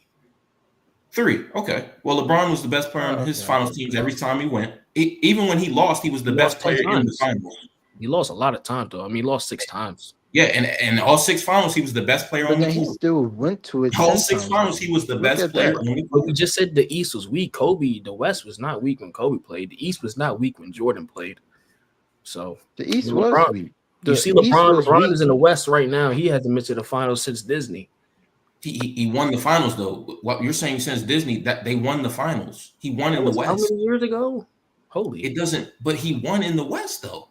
3, okay. Well, LeBron was the best player on his finals teams every time he went. Even when he lost, he was the best player in the finals. He lost a lot of time, though. I mean, he lost 6 times. Yeah, and all 6 finals, he was the best player on the team. He still went to it. All 6 finals, he was the best player. But we just said the East was weak. The West was not weak when Kobe played. The East was not weak when Jordan played. So the East was weak. You see LeBron is in the West right now. He hasn't missed the finals since Disney. He won the finals though. What you're saying since Disney that they won the finals. He won in the How West. many years ago? Holy. It doesn't, but he won in the West though.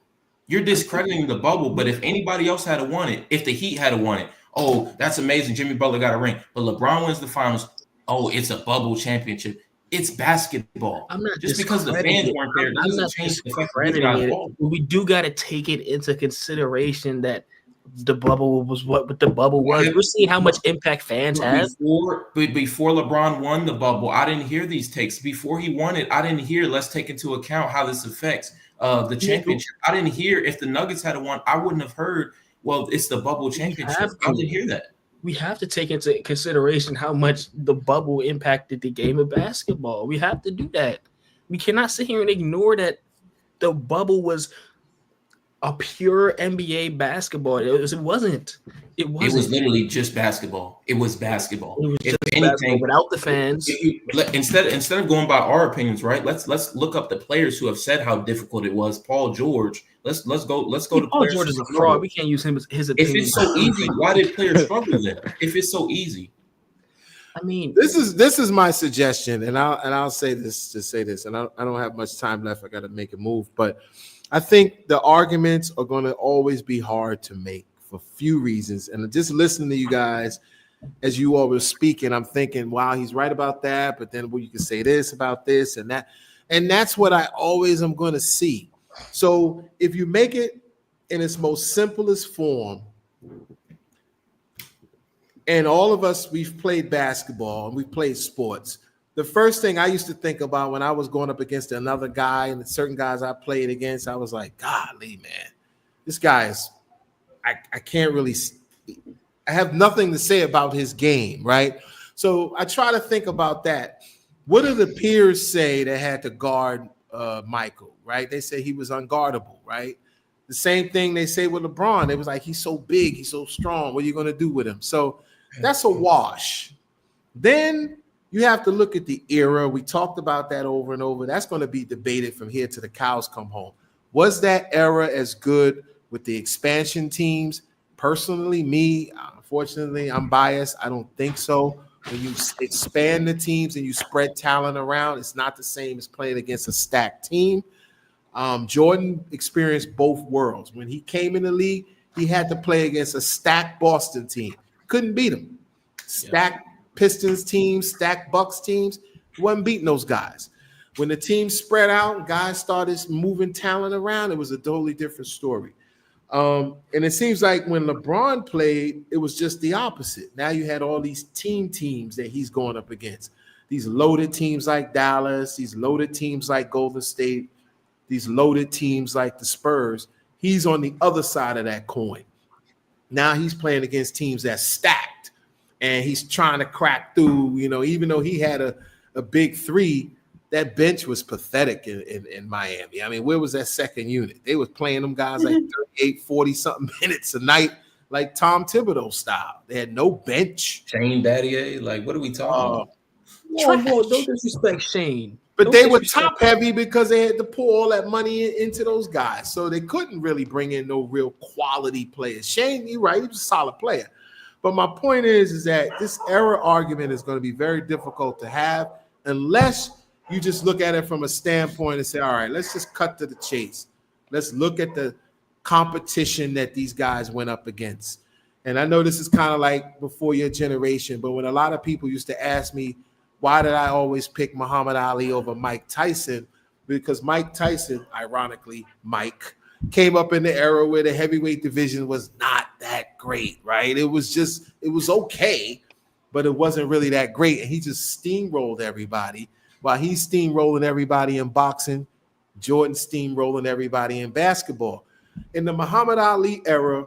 You're discrediting the bubble, but if anybody else had won it, if the Heat had won it, oh, that's amazing. Jimmy Butler got a ring, but LeBron wins the finals. Oh, it's a bubble championship. It's basketball. I'm not Just because the fans weren't there doesn't change the fact that he's got a ball. We do got to take it into consideration that the bubble was what the bubble was. We're seeing how much impact fans have. Before LeBron won the bubble, I didn't hear these takes. Before he won it, I didn't hear. Let's take into account how this affects the championship. I didn't hear if the Nuggets had won. I wouldn't have heard. Well, it's the bubble championship. I didn't hear that. We have to take into consideration how much the bubble impacted the game of basketball. We have to do that. We cannot sit here and ignore that the bubble was a pure NBA basketball. It wasn't. It was literally just basketball. It was basketball. It was if just anything, basketball without the fans. Instead of going by our opinions, right? Let's look up the players who have said how difficult it was. Paul George. Let's go to Paul George is a fraud. We can't use him as his opinion. If it's so easy, why did players struggle then? If it's so easy. I mean, this is my suggestion, and I'll say this to say this, and I don't have much time left. I got to make a move, but I think the arguments are going to always be hard to make for a few reasons. And just listening to you guys as you all were speaking, I'm thinking, wow, he's right about that. But then you can say this about this and that. And that's what I always am going to see. So if you make it in its most simplest form, and all of us, we've played basketball and we've played sports. The first thing I used to think about when I was going up against another guy and certain guys I played against, I was like, golly, man, this guy is, I can't really, I have nothing to say about his game, right? So I try to think about that. What do the peers say that had to guard Michael, right? They say he was unguardable, right? The same thing they say with LeBron. It was like, he's so big, he's so strong. What are you going to do with him? So that's a wash. Then you have to look at the era. We talked about that over and over. That's going to be debated from here to the cows come home. Was that era as good with the expansion teams? Personally, me, unfortunately, I'm biased. I don't think so. When you expand the teams and you spread talent around, it's not the same as playing against a stacked team. Jordan experienced both worlds. When he came in the league, he had to play against a stacked Boston team. Couldn't beat them. Stacked Pistons teams, stacked Bucks teams, wasn't beating those guys. When the team spread out, guys started moving talent around, it was a totally different story. And it seems like when LeBron played, it was just the opposite. Now you had all these teams that he's going up against. These loaded teams like Dallas, these loaded teams like Golden State, these loaded teams like the Spurs. He's on the other side of that coin. Now he's playing against teams that's stacked, and he's trying to crack through, even though he had a big three, that bench was pathetic in Miami. I mean, where was that second unit? They was playing them guys like 38, 40-something minutes a night, like Tom Thibodeau style. They had no bench. Shane Battier, like, what are we talking about? Don't disrespect Shane. But they were top heavy because they had to pour all that money into those guys. So they couldn't really bring in no real quality players. Shane, you're right, he was a solid player. But my point is that this era argument is going to be very difficult to have unless you just look at it from a standpoint and say, all right, let's just cut to the chase. Let's look at the competition that these guys went up against. And I know this is kind of like before your generation, but when a lot of people used to ask me, why did I always pick Muhammad Ali over Mike Tyson? Because Mike Tyson, ironically, Mike, came up in the era where the heavyweight division was not that great, right? It was okay, but it wasn't really that great. And he just steamrolled everybody. While he's steamrolling everybody in boxing, Jordan steamrolling everybody in basketball. In the Muhammad Ali era,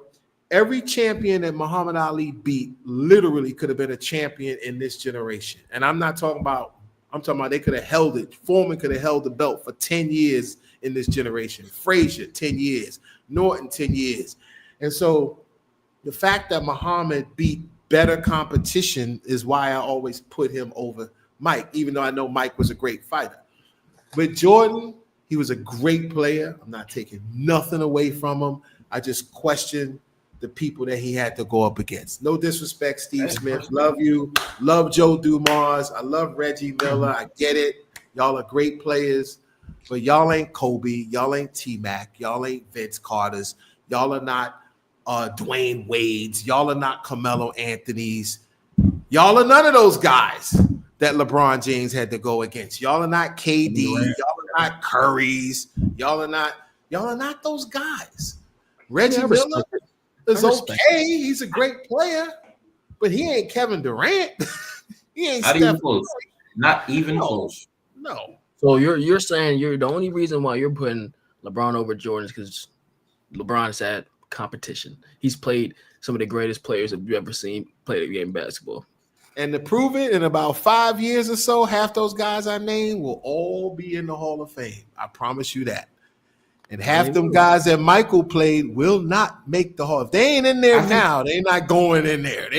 every champion that Muhammad Ali beat literally could have been a champion in this generation. And I'm talking about they could have held it. Foreman could have held the belt for 10 years in this generation. Frazier, 10 years. Norton, 10 years. And so the fact that Muhammad beat better competition is why I always put him over Mike, even though I know Mike was a great fighter. With Jordan, he was a great player. I'm not taking nothing away from him. I just question the people that he had to go up against. No disrespect, Steve Smith. Love you. Love Joe Dumars. I love Reggie Miller. I get it. Y'all are great players, but y'all ain't Kobe. Y'all ain't T-Mac. Y'all ain't Vince Carter's. Y'all are not Dwayne Wade's. Y'all are not Carmelo Anthony's. Y'all are none of those guys that LeBron James had to go against. Y'all are not KD. Y'all are not Curry's. Y'all are not those guys. Reggie Miller is okay. He's a great player, but he ain't Kevin Durant. He ain't not Steph even close. Not even close. No. So you're saying you're the only reason why you're putting LeBron over Jordan is because LeBron's had competition. He's played some of the greatest players that you've ever seen play the game of basketball. And to prove it, in about 5 years or so, half those guys I named will all be in the Hall of Fame. I promise you that. And half them guys that Michael played will not make the Hall. If they ain't in there now, they're not going in there.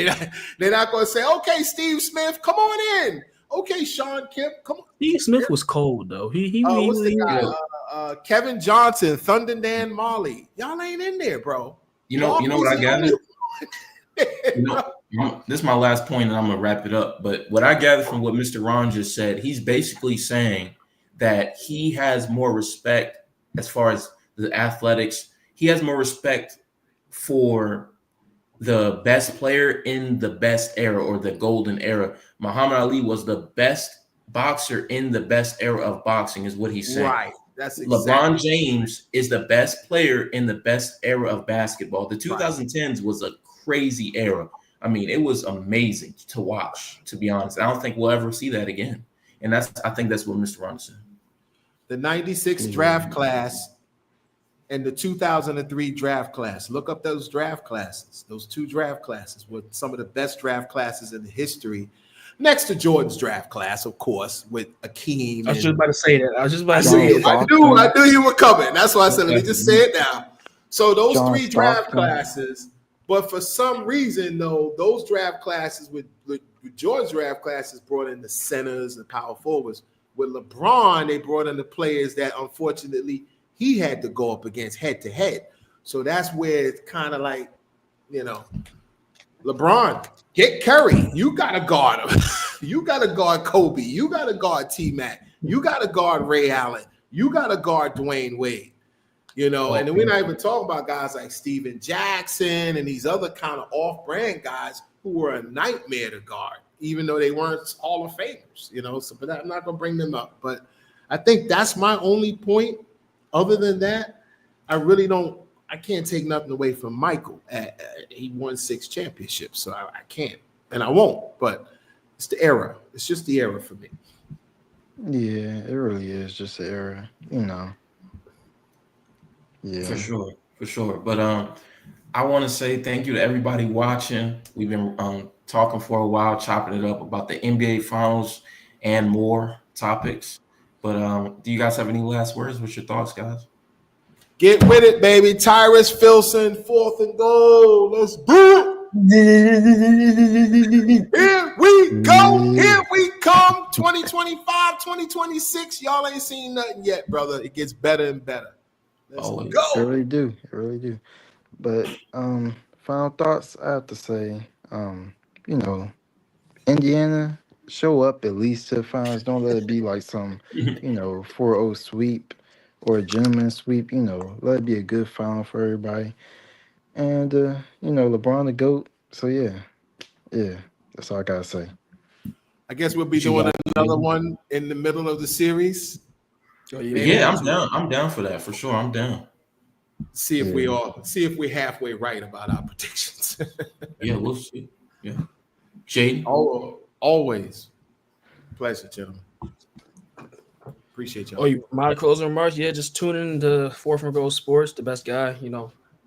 They're not going to say, okay, Steve Smith, come on in. Okay, Sean Kemp, come on. Steve Smith was cold, though. What's the guy? Kevin Johnson, Thunder Dan Marley. Y'all ain't in there, bro. You know what I gathered? This is my last point, and I'm gonna wrap it up. But what I gathered from what Mr. Ron just said, he's basically saying that he has more respect as far as the athletics. He has more respect for the best player in the best era or the golden era. Muhammad Ali was the best boxer in the best era of boxing, is what he's saying. Right. That's LeBron James is the best player in the best era of basketball. The 2010s was a crazy era. I mean, it was amazing to watch, to be honest. I don't think we'll ever see that again. And I think that's what Mr. Ron said. The 96 draft class and the 2003 draft class. Look up those draft classes. Those two draft classes were some of the best draft classes in the history. Next to Jordan's draft class, of course, with Akeem. I was just about to say that. I knew you were coming. That's why I said, let me just say it now. So those three draft classes, but for some reason, though, those draft classes with Jordan's draft classes brought in the centers and power forwards. With LeBron, they brought in the players that, unfortunately, he had to go up against head to head. So that's where it's kind of like, LeBron, get Curry. You got to guard him. You got to guard Kobe. You got to guard T-Mac. You got to guard Ray Allen. You got to guard Dwayne Wade. And then we're not even talking about guys like Steven Jackson and these other kind of off-brand guys who were a nightmare to guard, even though they weren't Hall of Famers, So, but I'm not going to bring them up. But I think that's my only point. Other than that, I can't take nothing away from Michael. He won 6 championships, so I can't, and I won't. But it's the era. It's just the era for me. Yeah, it really is just the era, Yeah, for sure. But I want to say thank you to everybody watching. We've been talking for a while, chopping it up about the NBA Finals and more topics. But do you guys have any last words? What's your thoughts, guys? Get with it, baby. Tyrus Filson, 4th and goal. Let's do it. Here we go. Here we come. 2025, 2026. Y'all ain't seen nothing yet, brother. It gets better and better. Let's go. It really do. But final thoughts, I have to say, Indiana, show up at least to the finals. Don't let it be like some, 4-0 sweep or a gentleman's sweep. Let it be a good final for everybody. And, LeBron the GOAT. So, yeah, that's all I got to say. I guess we'll be doing another one in the middle of the series. Yeah, I'm down. I'm down for that, for sure. I'm down. See if we're halfway right about our predictions. Yeah, we'll see. Yeah. Jaden? Always. Pleasure, gentlemen. Appreciate y'all. My closing remarks? Yeah, just tune in to 4th and Goal Sports, the best guy,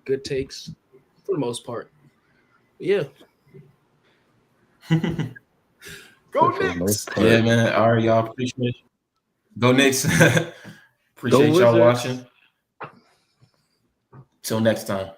good takes for the most part. But yeah. Go Knicks. Yeah, man. All right, y'all. Appreciate it. Go Knicks. Appreciate y'all watching. Till next time.